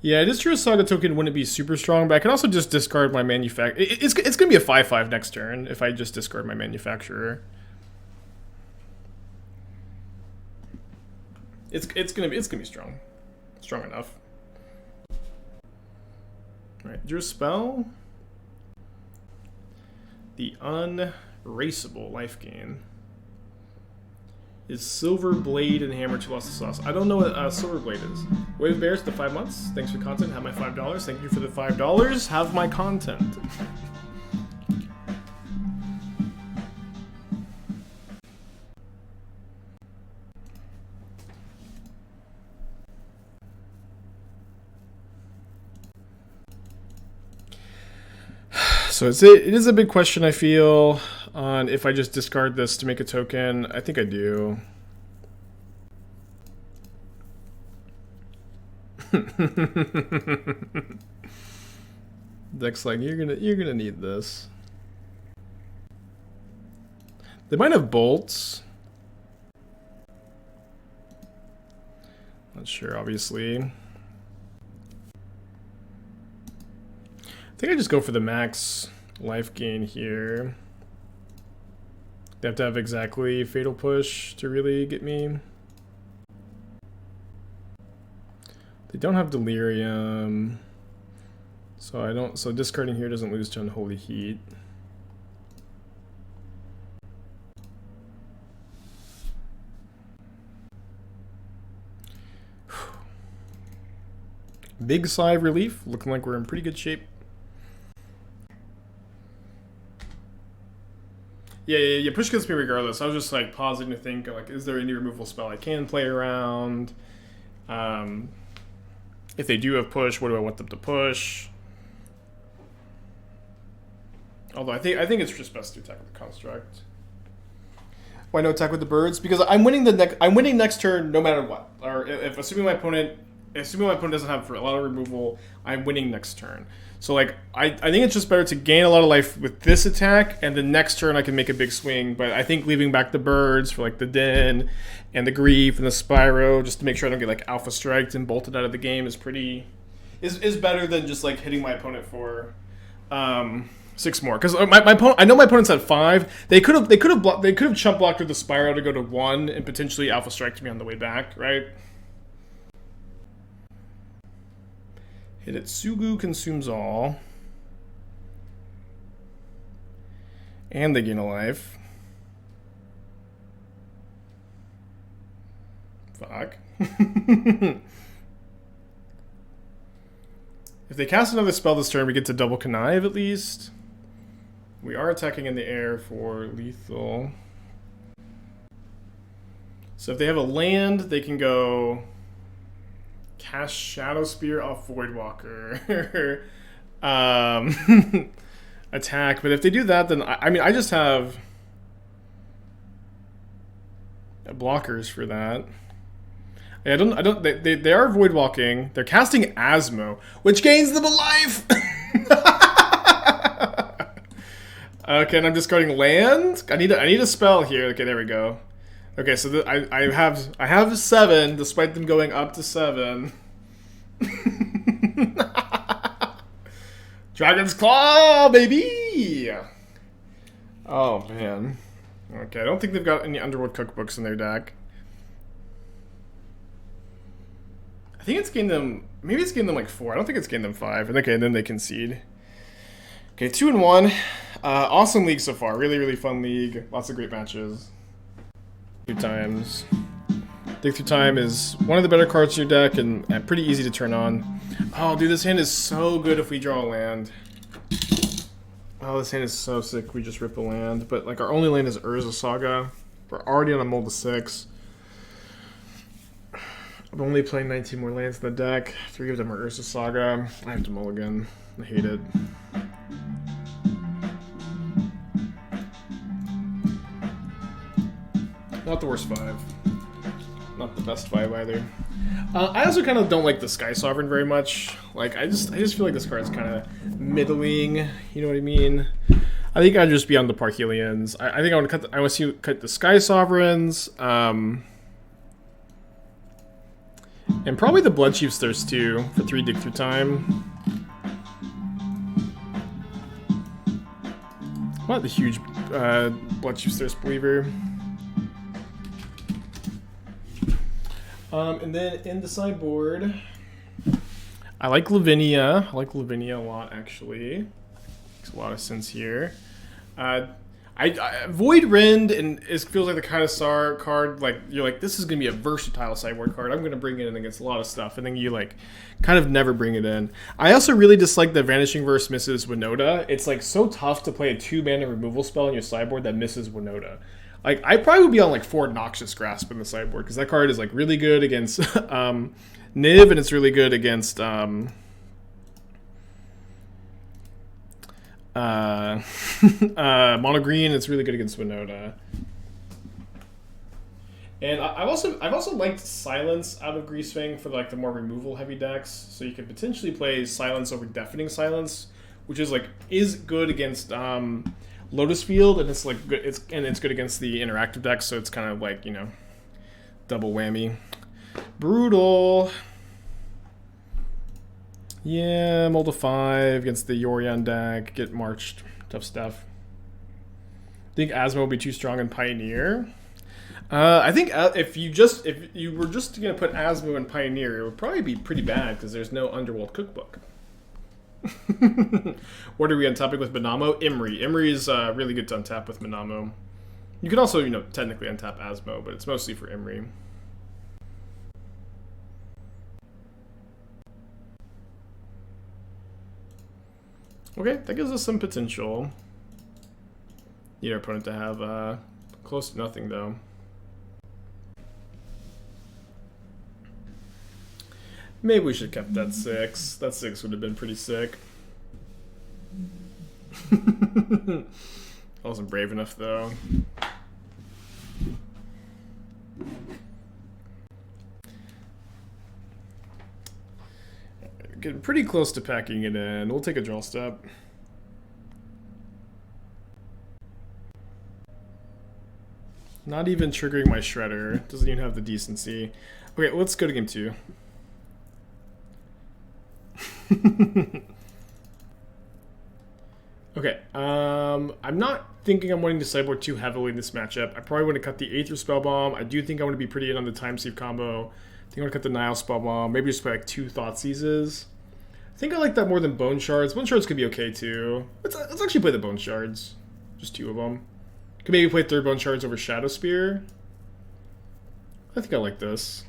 Yeah, it is true a Saga token wouldn't be super strong, but I can also just discard my Manufacturer. It's going to be a 5/5 next turn if I just discard my Manufacturer. It's gonna be strong. Strong enough. Alright, drew a spell. The Unraceable life gain is Silver Blade and Hammer to Lost the Sauce. I don't know what Silver Blade is. Wave Bears, the 5 months. Thanks for content. Have my $5. Thank you for the $5. Have my content. So it is a big question, I feel, on if I just discard this to make a token. I think I do. Deck's like, you're gonna need this. They might have bolts. Not sure, obviously. I think I just go for the max life gain here. They have to have exactly Fatal Push to really get me. They don't have Delirium. So discarding here doesn't lose to Unholy Heat. Big sigh of relief, looking like we're in pretty good shape. Yeah, push gets me regardless. I was just like pausing to think, like, is there any removal spell I can play around? If they do have push, what do I want them to push? Although I think it's just best to attack with the construct. Why no attack with the birds? Because I'm winning next turn no matter what. Or if assuming my opponent doesn't have a lot of removal, I'm winning next turn. So like I think it's just better to gain a lot of life with this attack, and the next turn I can make a big swing. But I think leaving back the birds for like the Den and the Grief and the Spyro, just to make sure I don't get like alpha striked and bolted out of the game, is better than just like hitting my opponent for 6 more. Because my opponent, I know my opponent's at 5. They could have chump blocked with the Spyro to go to 1 and potentially alpha striked me on the way back, right? Hidetsugu consumes all. And they gain a life. Fuck. If they cast another spell this turn, we get to double connive at least. We are attacking in the air for lethal. So if they have a land, they can go cast Shadowspear off Voidwalker. Attack. But if they do that, then I just have blockers for that. Yeah, they are Voidwalking. They're casting Asmo, which gains them a life. Okay, and I'm discarding land. I need a spell here. Okay, there we go. Okay, so I have 7, despite them going up to 7. Dragon's Claw, baby! Oh man. Okay, I don't think they've got any Underworld Cookbooks in their deck. I think it's gained them. Maybe it's gained them like 4. I don't think it's gained them 5. And okay, and then they concede. Okay, 2-1. Awesome league so far. Really, really fun league. Lots of great matches. 2 times. Dig Through Time is one of the better cards in your deck and pretty easy to turn on. Oh, dude, this hand is so good if we draw a land. Oh, this hand is so sick. We just rip a land. But like our only land is Urza Saga. We're already on a mold of 6. I'm only playing 19 more lands in the deck. 3 of them are Urza Saga. I have to mulligan. I hate it. Not the worst 5. Not the best 5 either. I also kind of don't like the Sky Sovereign very much. Like I just feel like this card's kind of middling. You know what I mean? I think I'd just be on the Parhelions. I think I want to cut. I want to cut the Sky Sovereigns. And probably the Bloodchief's Thirst too for 3 Dig Through Time. What the huge Bloodchief's Thirst Believer. And then in the sideboard, I like Lavinia. I like Lavinia a lot, actually. Makes a lot of sense here. I Void Rend and it feels like the kind of card like you're like, this is gonna be a versatile sideboard card. I'm gonna bring it in against a lot of stuff, and then you like kind of never bring it in. I also really dislike the Vanishing Verse misses Winota. It's like so tough to play a 2-mana removal spell in your sideboard that misses Winota. Like, I probably would be on, like, 4 Noxious Grasp in the sideboard, because that card is, like, really good against Niv, and it's really good against Mono Green. It's really good against Winota. And I've also liked Silence out of Greasefang for, like, the more removal-heavy decks, so you could potentially play Silence over Deafening Silence, which is, like, is good against Lotus Field, and it's like good. It's good against the interactive decks, so it's kind of like, you know, double whammy. Brutal. Yeah, mold of 5 against the Yorion deck. Get marched. Tough stuff. Think Asmo will be too strong in Pioneer. I think if you were just gonna put Asmo in Pioneer, it would probably be pretty bad because there's no Underworld Cookbook. What are we on topic with Minamo? Emry. Emry is really good to untap with Minamo. You can also, you know, technically untap Asmo, but it's mostly for Emry. Okay, that gives us some potential. Need our opponent to have close to nothing, though. Maybe we should have kept that 6. That 6 would have been pretty sick. I wasn't brave enough, though. Getting pretty close to packing it in. We'll take a draw step. Not even triggering my Shredder. Doesn't even have the decency. Okay, let's go to game 2. Okay, I'm not thinking I'm wanting to sideboard too heavily in this matchup. I probably want to cut the Aether Spellbomb. I do think I want to be pretty in on the Time Sieve combo. I think I want to cut the Nihil Spellbomb. Maybe just play like 2 Thoughtseizes. I think I like that more than Bone Shards. Bone Shards could be okay too. Let's actually play the Bone Shards. Just 2 of them. Could maybe play 3rd Bone Shards over Shadowspear. I think I like this.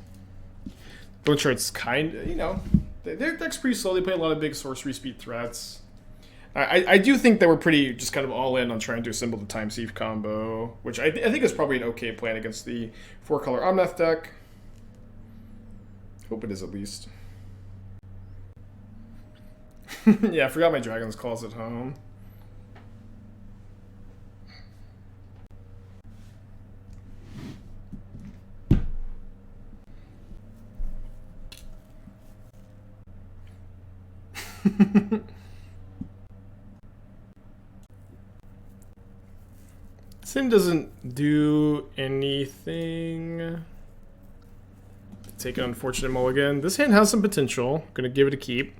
Bone Shards kind of, you know, their deck's pretty slow. They play a lot of big sorcery speed threats. I do think that we're pretty just kind of all in on trying to assemble the Time Sieve combo, which I think is probably an okay plan against the 4-color Omnath deck. Hope it is at least. Yeah, I forgot my Dragon's Claws at home. This thing doesn't do anything. Take an unfortunate mulligan. This hand has some potential. Gonna give it a keep.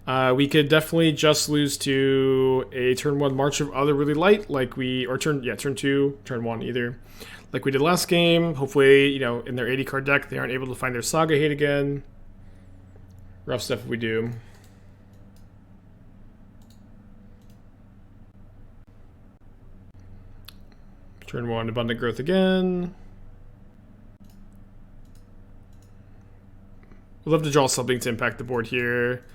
We could definitely just lose to a turn 1 March of Other really light, like we, or turn 2, turn 1 either, like we did last game. Hopefully, you know, in their 80 card deck, they aren't able to find their Saga hate again. Rough stuff if we do. Turn 1, Abundant Growth again. We'd love to draw something to impact the board here.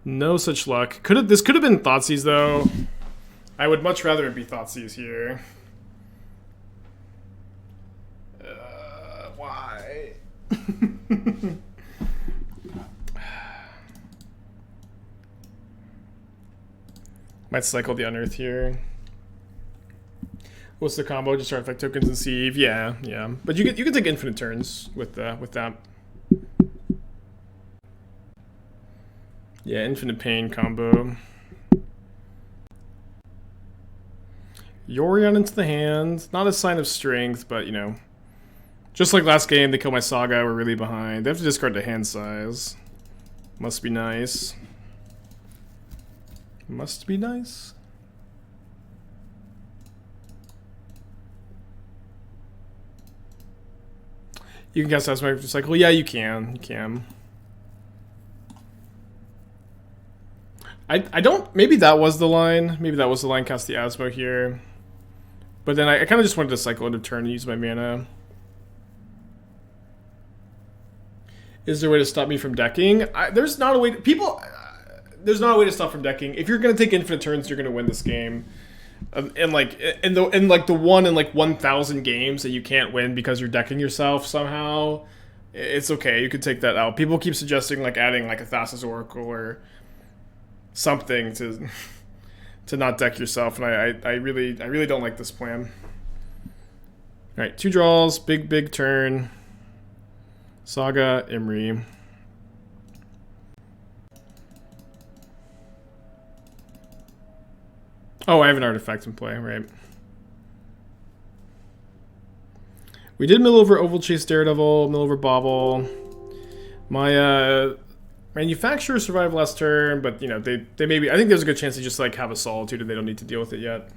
No such luck. This could have been Thoughtseize though. I would much rather it be Thoughtseize here. Why? Might cycle the Unearth here. What's the combo? Just artifact tokens and sieve. Yeah. But you can take infinite turns with that. Yeah, infinite pain combo. Yorion into the hand. Not a sign of strength, but you know, just like last game, they kill my Saga. We're really behind. They have to discard the hand size. Must be nice. Must be nice. You can cast Asmoranomardicadaistinaculdacar cycle. Yeah, you can. You can. I don't. Maybe that was the line. Maybe that was the line. Cast the Asmo here. But then I kind of just wanted to cycle into turn and use my mana. Is there a way to stop me from decking? There's not a way. There's not a way to stop from decking. If you're gonna take infinite turns, you're gonna win this game. And like in the 1 in like 1,000 games that you can't win because you're decking yourself somehow, it's okay. You could take that out. People keep suggesting like adding like a Thassa's Oracle or something to not deck yourself, and I really don't like this plan. All right, 2 draws, big turn. Saga, Emry. Oh, I have an artifact in play, right? We did mill over Ovalchase Daredevil, mill over Bauble. My Manufacturer survived last turn, but you know they maybe, I think there's a good chance they just like have a Solitude and they don't need to deal with it yet.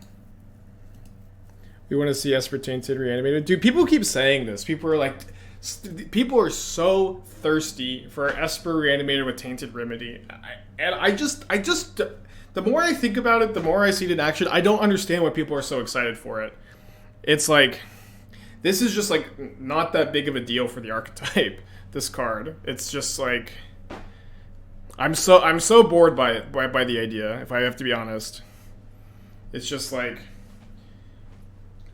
We want to see Esper Tainted reanimated. Dude, people keep saying this. People are like, people are so thirsty for Esper reanimated with Tainted Remedy, and I just. The more I think about it, the more I see it in action. I don't understand why people are so excited for it. It's like, this is just like not that big of a deal for the archetype. This card, it's just like, I'm so bored by it, by the idea. If I have to be honest, it's just like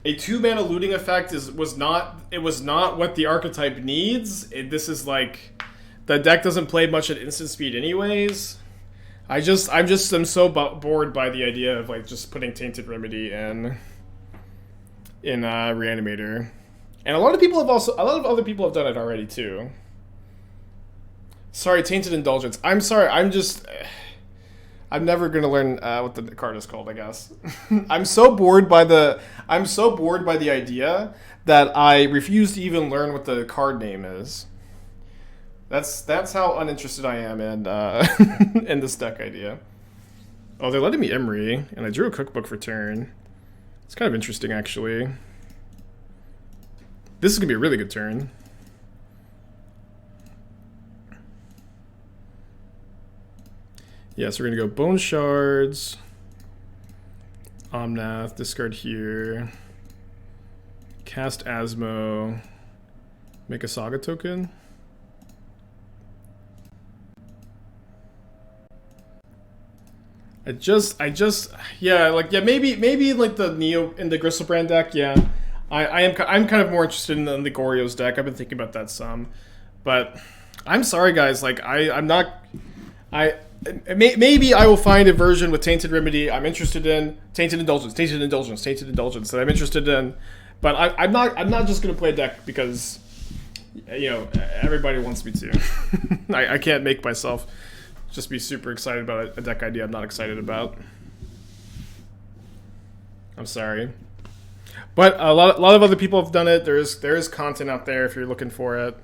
a 2-mana looting effect was not what the archetype needs. This is like, the deck doesn't play much at instant speed anyways. I'm so bored by the idea of like just putting Tainted Remedy in Reanimator, and a lot of other people have done it already too. Sorry, Tainted Indulgence. I'm sorry. I'm never gonna learn what the card is called, I guess. I'm so bored by the idea that I refuse to even learn what the card name is. That's how uninterested I am in in this deck idea. Oh, they're letting me Emry, and I drew a cookbook for turn. It's kind of interesting, actually. This is gonna be a really good turn. Yes, we're gonna go Bone Shards, Omnath, discard here, cast Asmo, make a Saga token. Maybe like the Neo in the Gristlebrand deck, yeah. I'm kind of more interested in the Goryo's deck. I've been thinking about that some, but I'm sorry guys, like maybe I will find a version with Tainted Remedy I'm interested in, Tainted Indulgence that I'm interested in, but I'm not just gonna play a deck because you know everybody wants me to. I can't make myself just be super excited about a deck idea I'm not excited about. I'm sorry. But a lot of other people have done it. There is content out there if you're looking for it.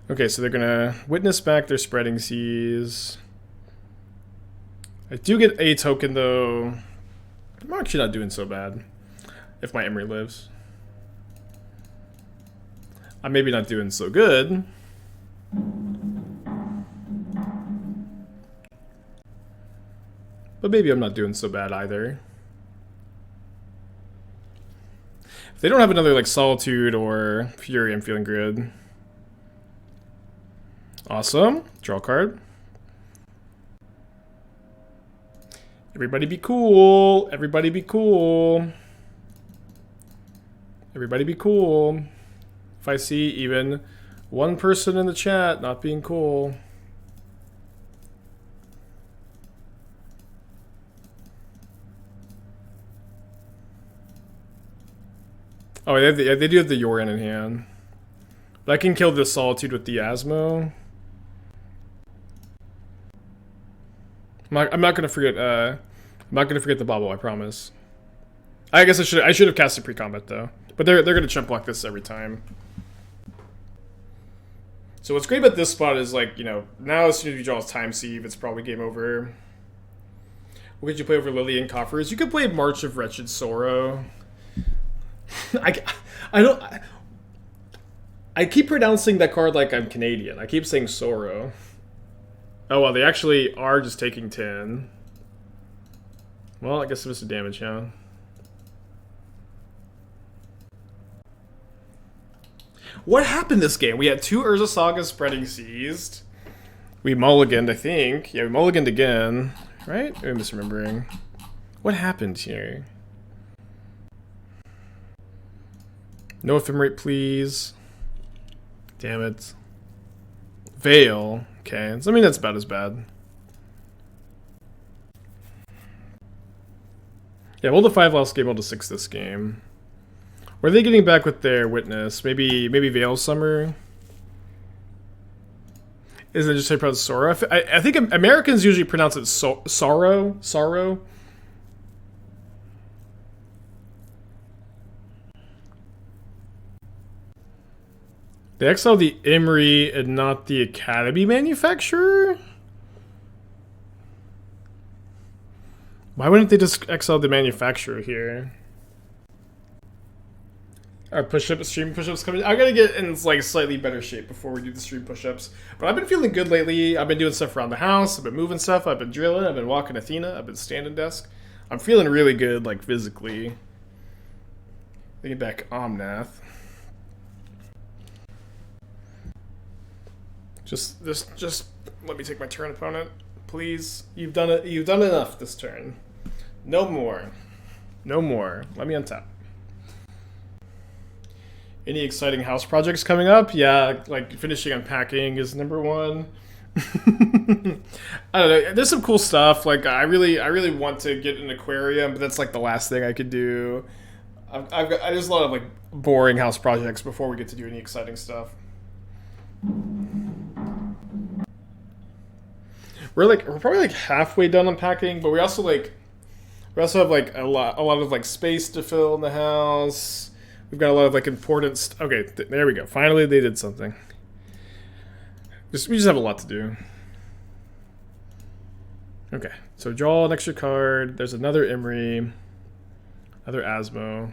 Okay, so they're gonna witness back their spreading seas. I do get a token though. I'm actually not doing so bad if my Emry lives. I'm maybe not doing so good. But maybe I'm not doing so bad either. If they don't have another like Solitude or Fury, I'm feeling good. Awesome. Draw a card. Everybody be cool. Everybody be cool. Everybody be cool. If I see even one person in the chat not being cool. Oh, they do have the Yorin in hand. But I can kill this Solitude with the Asmo. I'm not gonna forget. I'm not gonna forget the Bauble. I promise. I guess I should have casted pre-combat though. But they're gonna chump block this every time. So what's great about this spot is like, you know, now as soon as you draw Time Sieve, it's probably game over. What could you play over Lily and Coffers? You could play March of Wretched Sorrow. I keep pronouncing that card like I'm Canadian. I keep saying Sorrow. Oh, well, they actually are just taking 10. Well, I guess it was the damage, huh? What happened this game? We had 2 Urza Sagas spreading seized. We mulliganed, I think. Yeah, we mulliganed again. Right? I'm misremembering. What happened here? No ephemerate, please. Damn it. Veil. Okay, so I mean that's about as bad. Yeah, we'll to 5 last game, we'll to 6 this game. Were they getting back with their witness? Maybe Veil Summer? Isn't it just how you pronounce Sorrow? I think Americans usually pronounce it Sorrow. Sorrow. They exiled the Emry and not the Academy Manufacturer? Why wouldn't they just exile the Manufacturer here? Our stream push-ups coming. I gotta get in like slightly better shape before we do the stream push-ups. But I've been feeling good lately. I've been doing stuff around the house. I've been moving stuff. I've been drilling. I've been walking Athena. I've been standing desk. I'm feeling really good, like physically. Thinking back Omnath. Just let me take my turn, opponent, please. You've done it. You've done enough this turn. No more. No more. Let me untap. Any exciting house projects coming up? Yeah, like finishing unpacking is #1. I don't know. There's some cool stuff. Like I really want to get an aquarium, but that's like the last thing I could do. There's a lot of like boring house projects before we get to do any exciting stuff. We're probably like halfway done unpacking, but we also have like a lot of like space to fill in the house. We've got a lot of like important okay, there we go. Finally they did something. We just have a lot to do. Okay, so draw an extra card. There's another Emry, another Asmo.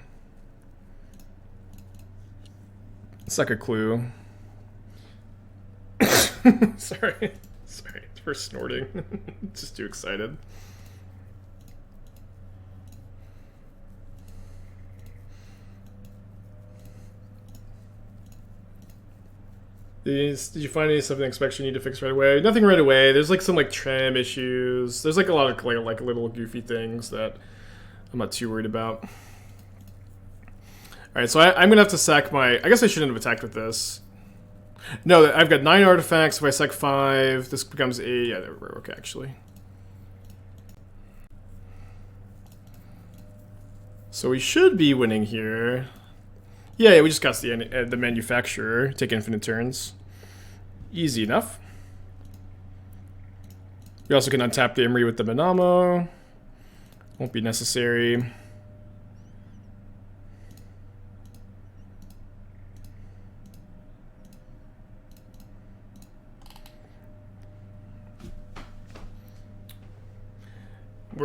Sucker Clue. Sorry for snorting. Just too excited. Did you find any something inspection you need to fix right away? Nothing right away. There's like some like trim issues. There's like a lot of like little goofy things that I'm not too worried about. Alright, so I'm gonna have to sack my... I guess I shouldn't have attacked with this. No, I've got 9 artifacts. If I sack 5, this becomes 8. Yeah, we're okay, actually. So we should be winning here. Yeah, we just cast the Manufacturer. Take infinite turns. Easy enough. We also can untap the Emry with the Minamo. Won't be necessary.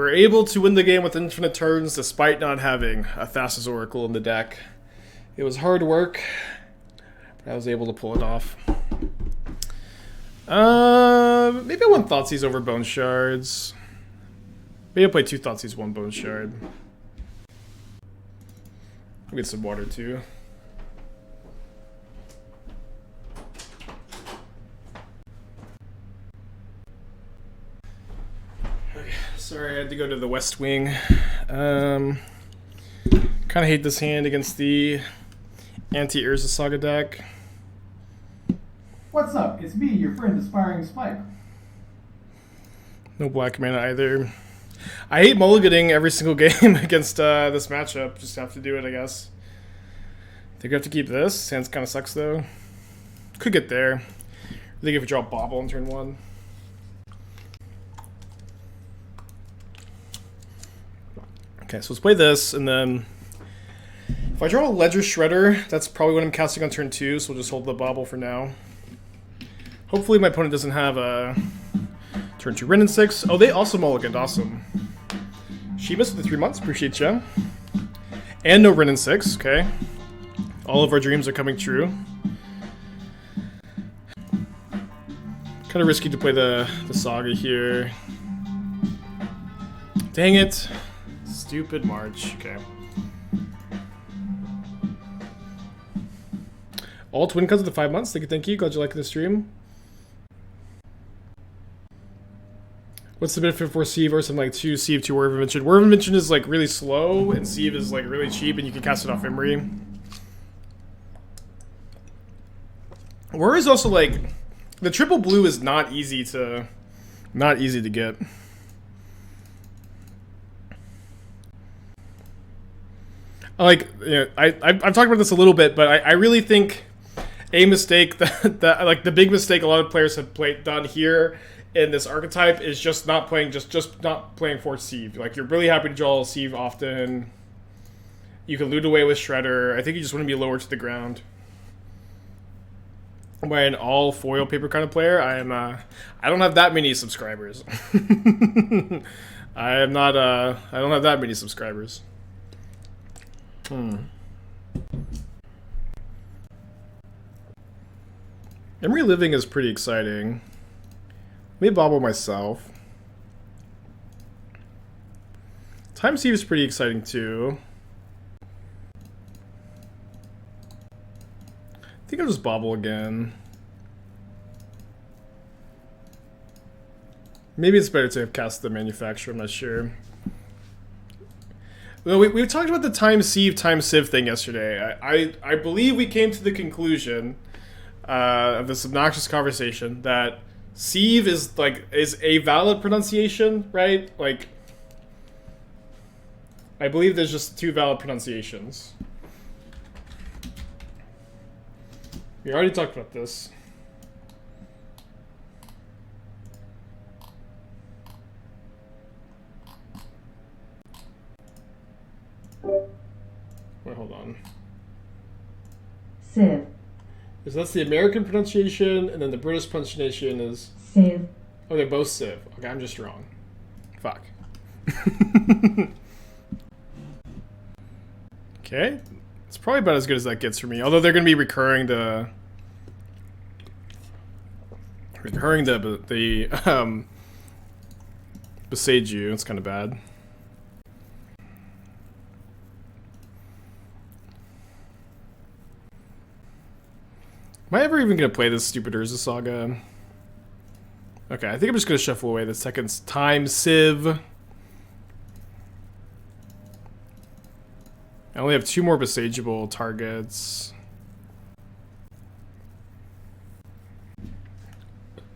we're able to win the game with infinite turns despite not having a Thassa's Oracle in the deck. It was hard work, but I was able to pull it off. Maybe I want Thoughtseize over Bone Shards. Maybe I'll play 2 Thoughtseize, 1 Bone Shard. I'll get some water too. Okay, sorry I had to go to the West Wing. Kind of hate this hand against the anti-Urza Saga deck. What's up? It's me, your friend Aspiring Spike. No black mana either. I hate mulliganing every single game against this matchup. Just have to do it, I guess. I think I have to keep this. Hand's kind of sucks, though. Could get there. I think if we draw Bauble on turn 1. Okay, so let's play this, and then... If I draw a Ledger Shredder, that's probably what I'm casting on turn 2, so we'll just hold the Bauble for now. Hopefully my opponent doesn't have a turn 2 Wrenn and 6. Oh, they also mulliganed. Awesome. Sheamus with the 3 months. Appreciate you. And no Wrenn and 6. Okay. All of our dreams are coming true. Kind of risky to play the Saga here. Dang it. Stupid March. Okay. All twin cuts of the 5 months. Thank you. Glad you like the stream. What's the benefit for Sieve or something like 2 Sieve, 2 War of Invention? War of Invention is like really slow, and Sieve is like really cheap, and you can cast it off Emry. War is also like the triple blue is not easy to get. Like, you know, I've talked about this a little bit, but I really think a mistake that like the big mistake a lot of players have done here in this archetype is just not playing just not playing for Sieve. Like, you're really happy to draw Sieve often. You can loot away with Shredder. I think you just want to be lower to the ground. By an all foil paper kind of player, I don't have that many subscribers. I don't have that many subscribers. Emry Living is pretty exciting. Let me Bauble myself. Time Sieve is pretty exciting too. I think I'll just Bauble again. Maybe it's better to have cast the Manufacturer, I'm not sure. Well, we talked about the Time Sieve, Time Sieve thing yesterday. I believe we came to the conclusion of this obnoxious conversation that Sieve is a valid pronunciation, right? Like, I believe there's just 2 valid pronunciations. We already talked about this. Wait, hold on. Sieve. So that's the American pronunciation, and then the British pronunciation is... Sieve. Oh, they're both Sieve. Okay, I'm just wrong. Fuck. Okay. It's probably about as good as that gets for me. Although they're going to be recurring the Besage You. It's kind of bad. Am I ever even going to play this stupid Urza Saga? Okay, I think I'm just going to shuffle away the second Time Sieve. I only have 2 more Besageable targets.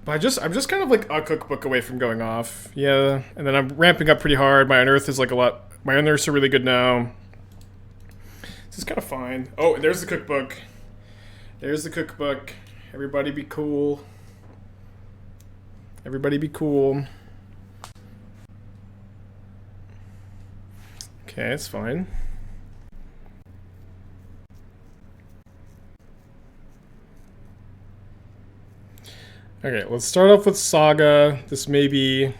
But I'm just kind of like a cookbook away from going off. Yeah, and then I'm ramping up pretty hard. My Unearth is like a lot. My Unearths are really good now. This is kind of fine. Oh, and there's the cookbook. There's the cookbook. Everybody be cool. Everybody be cool. Okay, it's fine. Okay, let's start off with Saga. This may be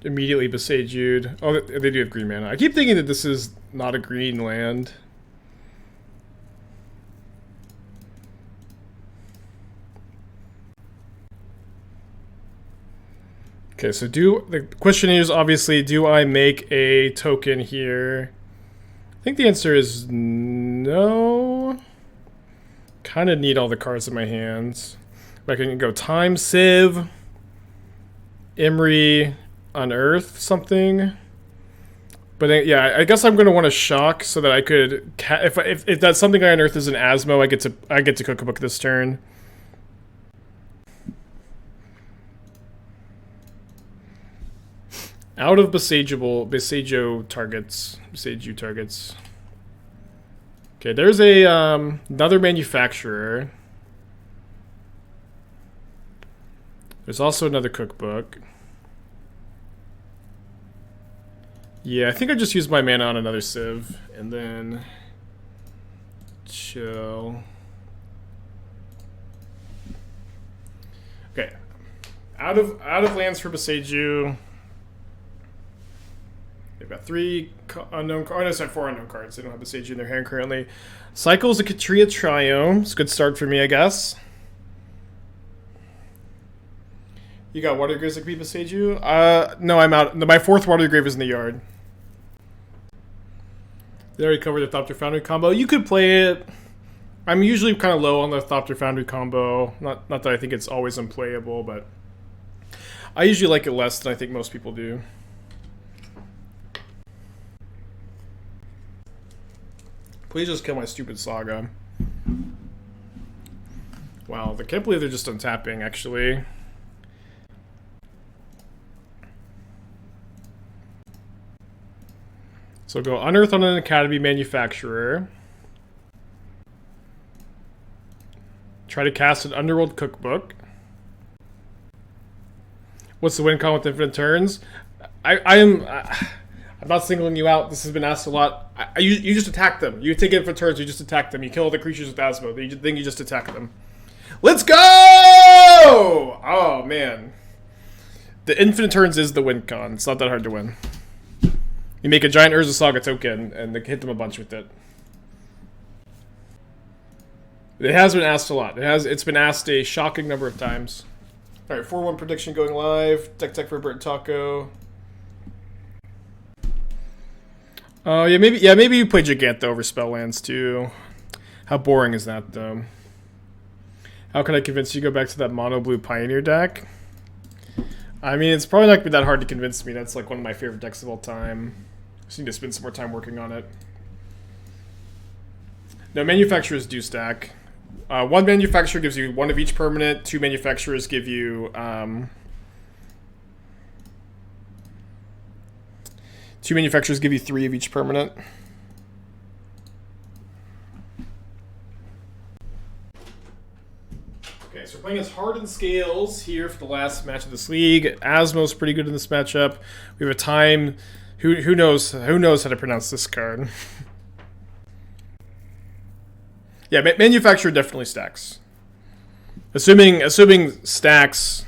immediately Besaged. Oh, they do have green mana. I keep thinking that this is not a green land. Okay, so the question is obviously, do I make a token here? I think the answer is no. Kind of need all the cards in my hands. I can go Time Sieve, Emry, Unearth something. But yeah, I guess I'm going to want to shock so that I could, if that's something I unearth as an Asmo, I get to Cookbook this turn. Out of Besageo targets. Okay, there's a another manufacturer. There's also another cookbook. Yeah, I think I just used my mana on another Civ and then chill. Okay, out of lands for Besageo. They've got 3 unknown cards. Oh, no, sorry, 4 unknown cards. They don't have Besageo in their hand currently. Cycle's a Katria Triome. It's a good start for me, I guess. You got Watery Grave that could be Besageo? No, I'm out. My 4th Watery Grave is in the yard. They already covered the Thopter Foundry combo. You could play it. I'm usually kind of low on the Thopter Foundry combo. Not that I think it's always unplayable, but I usually like it less than I think most people do. Please just kill my stupid Saga. Wow, I can't believe they're just untapping, actually. So go Unearth on an Academy Manufacturer. Try to cast an Underworld Cookbook. What's the win con with infinite turns? I'm not singling you out. This has been asked a lot. You just attack them. You take it for turns. You just attack them. You kill all the creatures with Asmo. Then you just attack them. Let's go! Oh, man. The infinite turns is the win con. It's not that hard to win. You make a giant Urza Saga token and hit them a bunch with it. It has been asked a lot. It's been asked a shocking number of times. All right, 4-1 prediction going live. Tech for Bert Taco. Oh, yeah, maybe you play Giganta over Spelllands too. How boring is that, though? How can I convince you to go back to that mono blue Pioneer deck? I mean, it's probably not going to be that hard to convince me. That's like one of my favorite decks of all time. Just need to spend some more time working on it. No, manufacturers do stack. One manufacturer gives you 1 of each permanent. 2 manufacturers give you... 2 manufacturers give you 3 of each permanent. Okay, so we're playing as Hardened Scales here for the last match of this league. Asmo's pretty good in this matchup. We have a Time. Who knows how to pronounce this card? Yeah, manufacturer definitely stacks. Assuming stacks,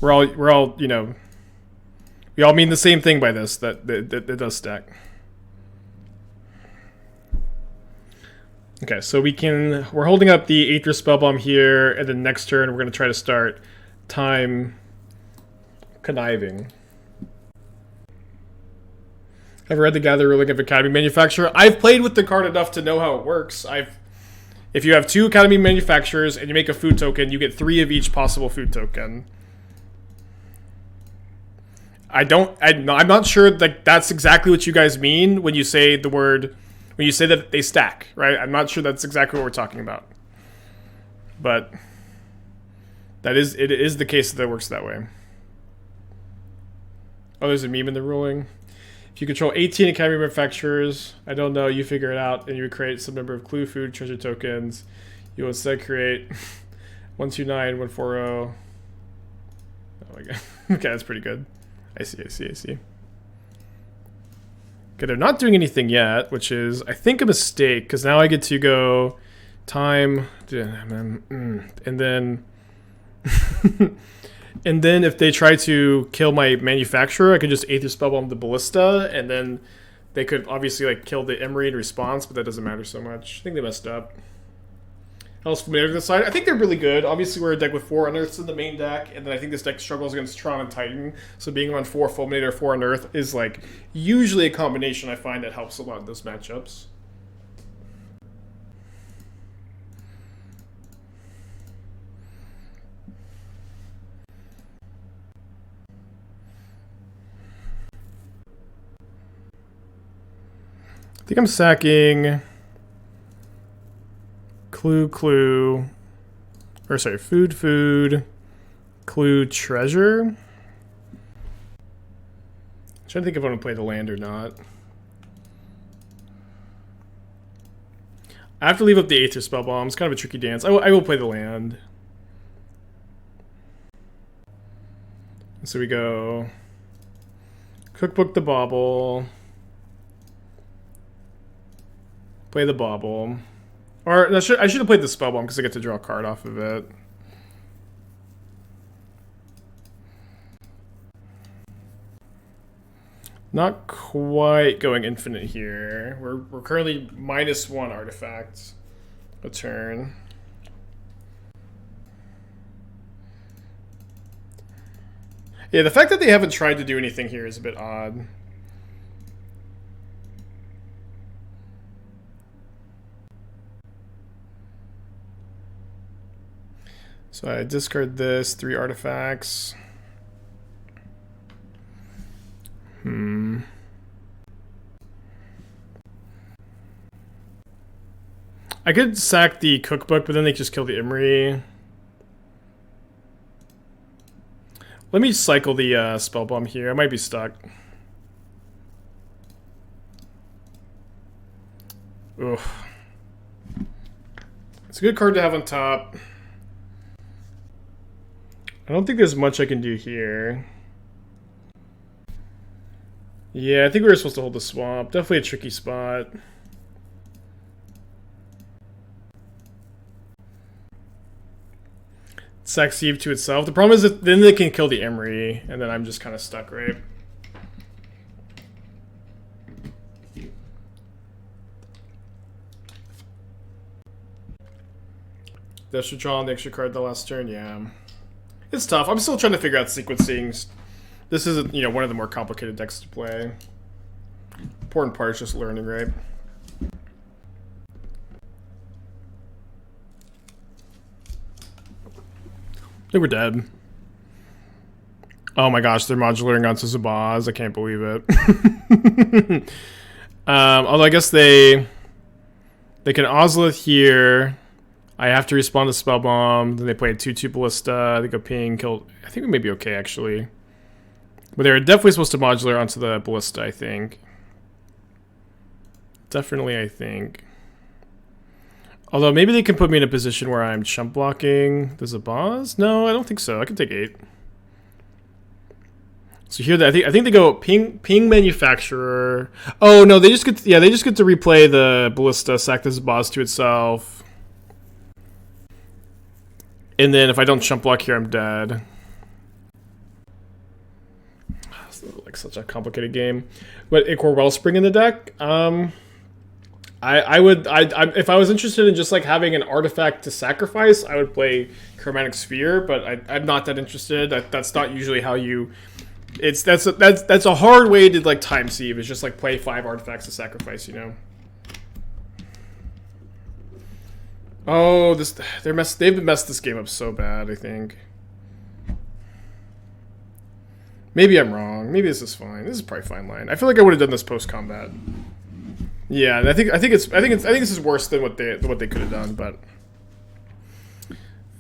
we're all you know. We all mean the same thing by this, that does stack. Okay, so we're holding up the Aether Spellbomb here, and then next turn we're going to try to start Time Conniving. Ever read the Gather Ruling of Academy Manufacturer? I've played with the card enough to know how it works. If you have 2 Academy Manufacturers and you make a food token, you get 3 of each possible food token. I'm not sure that that's exactly what you guys mean when you say that they stack, right? I'm not sure that's exactly what we're talking about. But it is the case that it works that way. Oh, there's a meme in the ruling. If you control 18 Academy Manufacturers, I don't know, you figure it out, and you would create some number of clue food treasure tokens. You will instead create 129, 140. Oh my god. Okay, that's pretty good. I see. Okay, they're not doing anything yet, which is, I think, a mistake, because now I get to go Time, and then And then if they try to kill my manufacturer, I could just Aether Spellbomb the Ballista, and then they could obviously like kill the Emry in response, but that doesn't matter so much. I think they messed up. Else Fulminator to the side. I think they're really good. Obviously, we're a deck with 4 Unearths in the main deck, and then I think this deck struggles against Tron and Titan. So being on 4 Fulminator, 4 Unearth is like usually a combination I find that helps a lot in those matchups. I think I'm sacking Clue, or sorry, Food, Clue, Treasure. I'm trying to think if I want to play the land or not. I have to leave up the Aether Spellbomb. It's kind of a tricky dance. I will play the land. So we go Cookbook the Bauble. Play the Bauble. Or I should have played the Spellbomb because I get to draw a card off of it. Not quite going infinite here. We're currently -1 artifact a turn. Yeah, the fact that they haven't tried to do anything here is a bit odd. So I discard this, 3 artifacts. I could sack the Cookbook, but then they just kill the Emry. Let me cycle the Spellbomb here. I might be stuck. Oof. It's a good card to have on top. I don't think there's much I can do here. Yeah, I think we were supposed to hold the swamp. Definitely a tricky spot. Sack Sieve to itself. The problem is that then they can kill the Emry, and then I'm just kind of stuck, right? That should draw on the extra card the last turn, yeah. It's tough. I'm still trying to figure out sequencing. This isn't, you know, one of the more complicated decks to play. Important part is just learning, right? I think we're dead. Oh my gosh, they're modulating onto Zabaz. I can't believe it. Although I guess they can Ozolith here. I have to respond to Spellbomb. Then they play a 2/2 Ballista. They go ping, kill. I think we may be okay, actually. But they're definitely supposed to modular onto the Ballista, I think. Definitely, I think. Although maybe they can put me in a position where I'm chump blocking the Zabaz. No, I don't think so. I can take 8. So here, I think they go ping Manufacturer. Oh no, they just get they just get to replay the Ballista, sack the Zabaz to itself. And then if I don't chump block here, I'm dead. It's like such a complicated game. But Ichor Wellspring in the deck, if I was interested in just like having an artifact to sacrifice, I would play Chromatic Sphere. But I'm not that interested. That's not usually how you. That's a hard way to like Time Sieve. Is just like play 5 artifacts to sacrifice. You know. Oh, they've messed this game up so bad, I think. Maybe I'm wrong. Maybe this is fine. This is probably fine line. I feel like I would have done this post combat. Yeah, and I think this is worse than what they could have done, but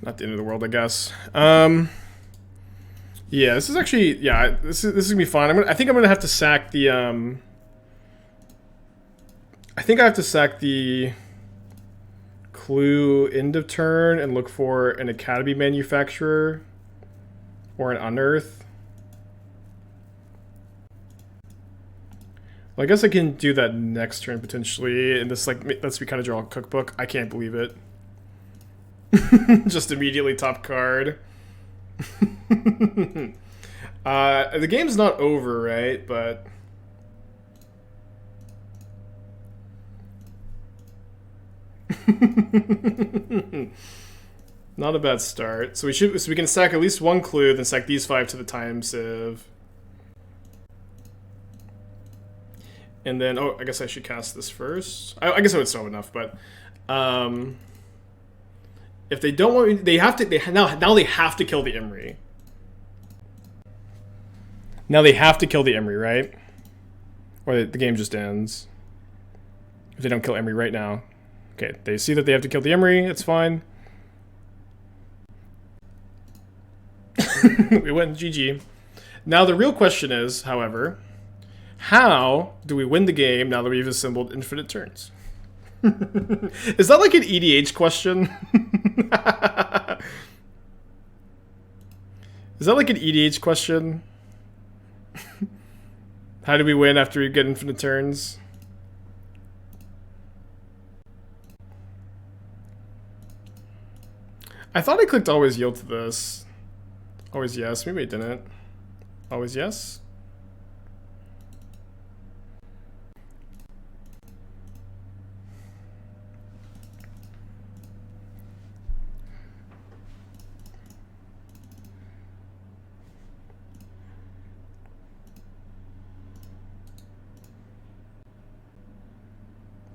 not the end of the world, I guess. Yeah, this is actually this is gonna be fun. I think I'm gonna have to sack the I think I have to sack the Clue end of turn and look for an Academy Manufacturer or an Unearth. Well, I guess I can do that next turn potentially, and this like lets me kind of draw a Cookbook. I can't believe it. Just immediately top card. The game's not over, right? But not a bad start. So we can sack at least one clue, then sack these 5 to the Time Sieve. And then, oh, I guess I should cast this first. I guess I would still have enough, but if they don't want me, they have to. Now they have to kill the Emry. Now they have to kill the Emry, right? Or the game just ends if they don't kill Emry right now. Okay, they see that they have to kill the Emry. It's fine. We went GG. Now the real question is, however, how do we win the game now that we've assembled infinite turns? Is that like an EDH question? Is that like an EDH question? How do we win after we get infinite turns? I thought I clicked always yield to this. Always yes. Maybe I didn't. Always yes.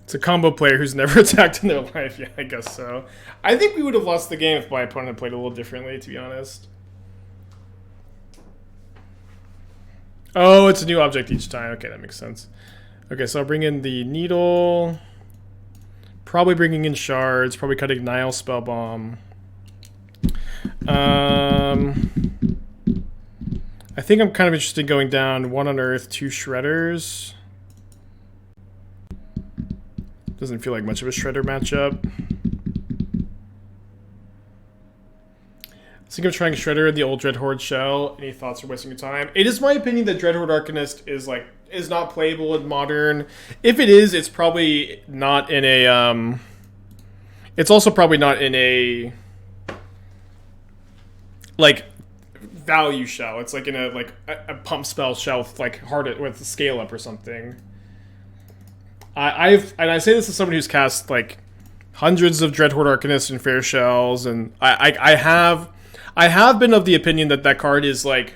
It's a combo player who's never attacked in their life. Yeah, I guess so. I think we would have lost the game if my opponent had played a little differently, to be honest. Oh, it's a new object each time. Okay, that makes sense. Okay, so I'll bring in the Needle. Probably bringing in Shards. Probably cutting Nihil Spellbomb. I think I'm kind of interested in going down 1 Unearth, 2 Shredders. Doesn't feel like much of a Shredder matchup. I think I'm trying Shredder in the old Dreadhorde shell. Any thoughts or wasting your time? It is my opinion that Dreadhorde Arcanist is not playable in Modern. If it is, it's probably not in a it's also probably not in a like value shell. It's like in a pump spell shell with with a scale up or something. I say this as somebody who's cast like hundreds of Dreadhorde Arcanists and Fair Shells, and I have been of the opinion that card is like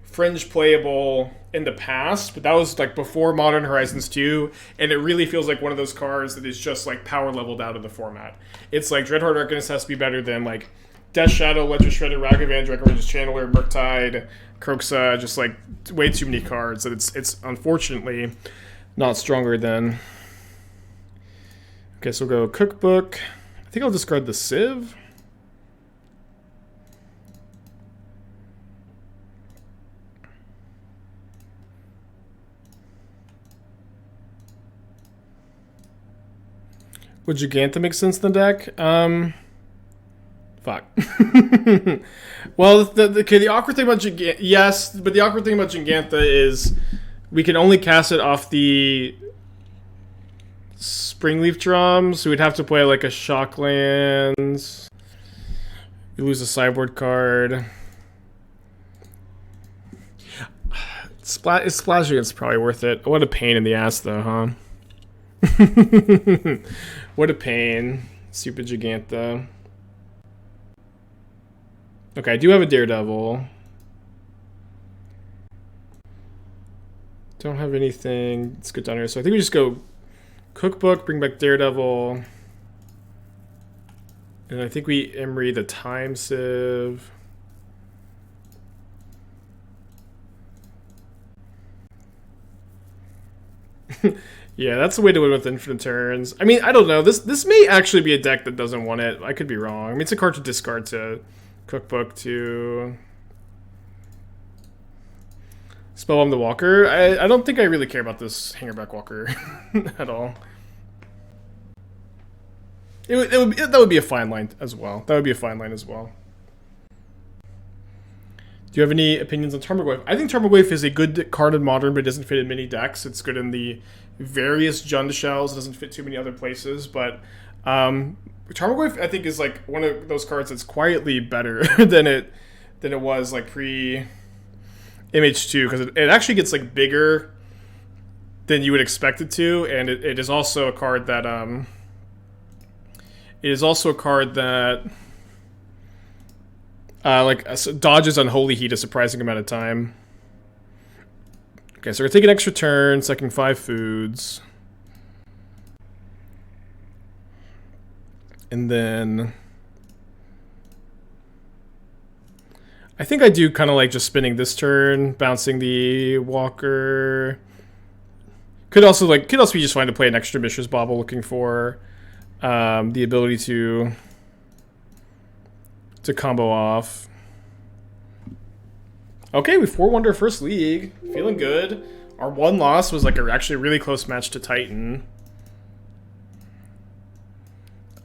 fringe playable in the past, but that was like before Modern Horizons 2, and it really feels like one of those cards that is just like power leveled out of the format. It's like Dreadhorde Arcanist has to be better than like Death Shadow, Ledger Shredder, Ragavan, Dracorange's Channeler, Murktide, Kroxa, just like way too many cards that it's unfortunately not stronger than. Okay, so we'll go Cookbook. I think I'll discard the Sieve. Would Giganta make sense in the deck? Fuck. Well, the awkward thing about Giganta, yes, but the awkward thing about Giganta is we can only cast it off the Springleaf Drum, so we'd have to play like a Shocklands. You lose a sideboard card. Splashing it's probably worth it. What a pain in the ass, though, huh? What a pain. Super Giganta. Okay, I do have a Daredevil. Don't have anything. Let's go down here. So I think we just go Cookbook, bring back Daredevil. And I think we Emry the Time Sieve. Yeah, that's the way to win with infinite turns. I mean, I don't know. This may actually be a deck that doesn't want it. I could be wrong. I mean, it's a card to discard to Cookbook to Spellbomb the Walker. I don't think I really care about this Hangerback Walker at all. That would be a fine line as well. That would be a fine line as well. Do you have any opinions on Tarmogoyf? I think Tarmogoyf is a good card in Modern, but it doesn't fit in many decks. It's good in the various Jund shells. It doesn't fit too many other places, but Tarmogoyf, I think, is like one of those cards that's quietly better than than it was like pre MH2, because it actually gets like bigger than you would expect it to, and it is also a card that dodges Unholy Heat a surprising amount of time. Okay, so we're gonna take an extra turn, sucking 5 foods. And then I think I do kind of like just spinning this turn, bouncing the Walker. Could also be just fine to play an extra Mishra's Bauble, looking for the ability to combo off. Okay, we 4-1 our first league. Feeling good. Our one loss was like actually a really close match to Titan.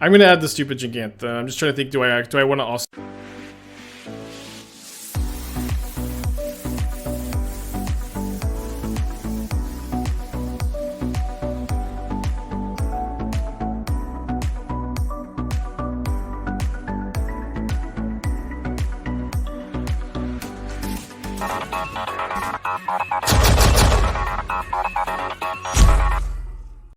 I'm gonna add the stupid Gigantha. I'm just trying to think, do I want to also...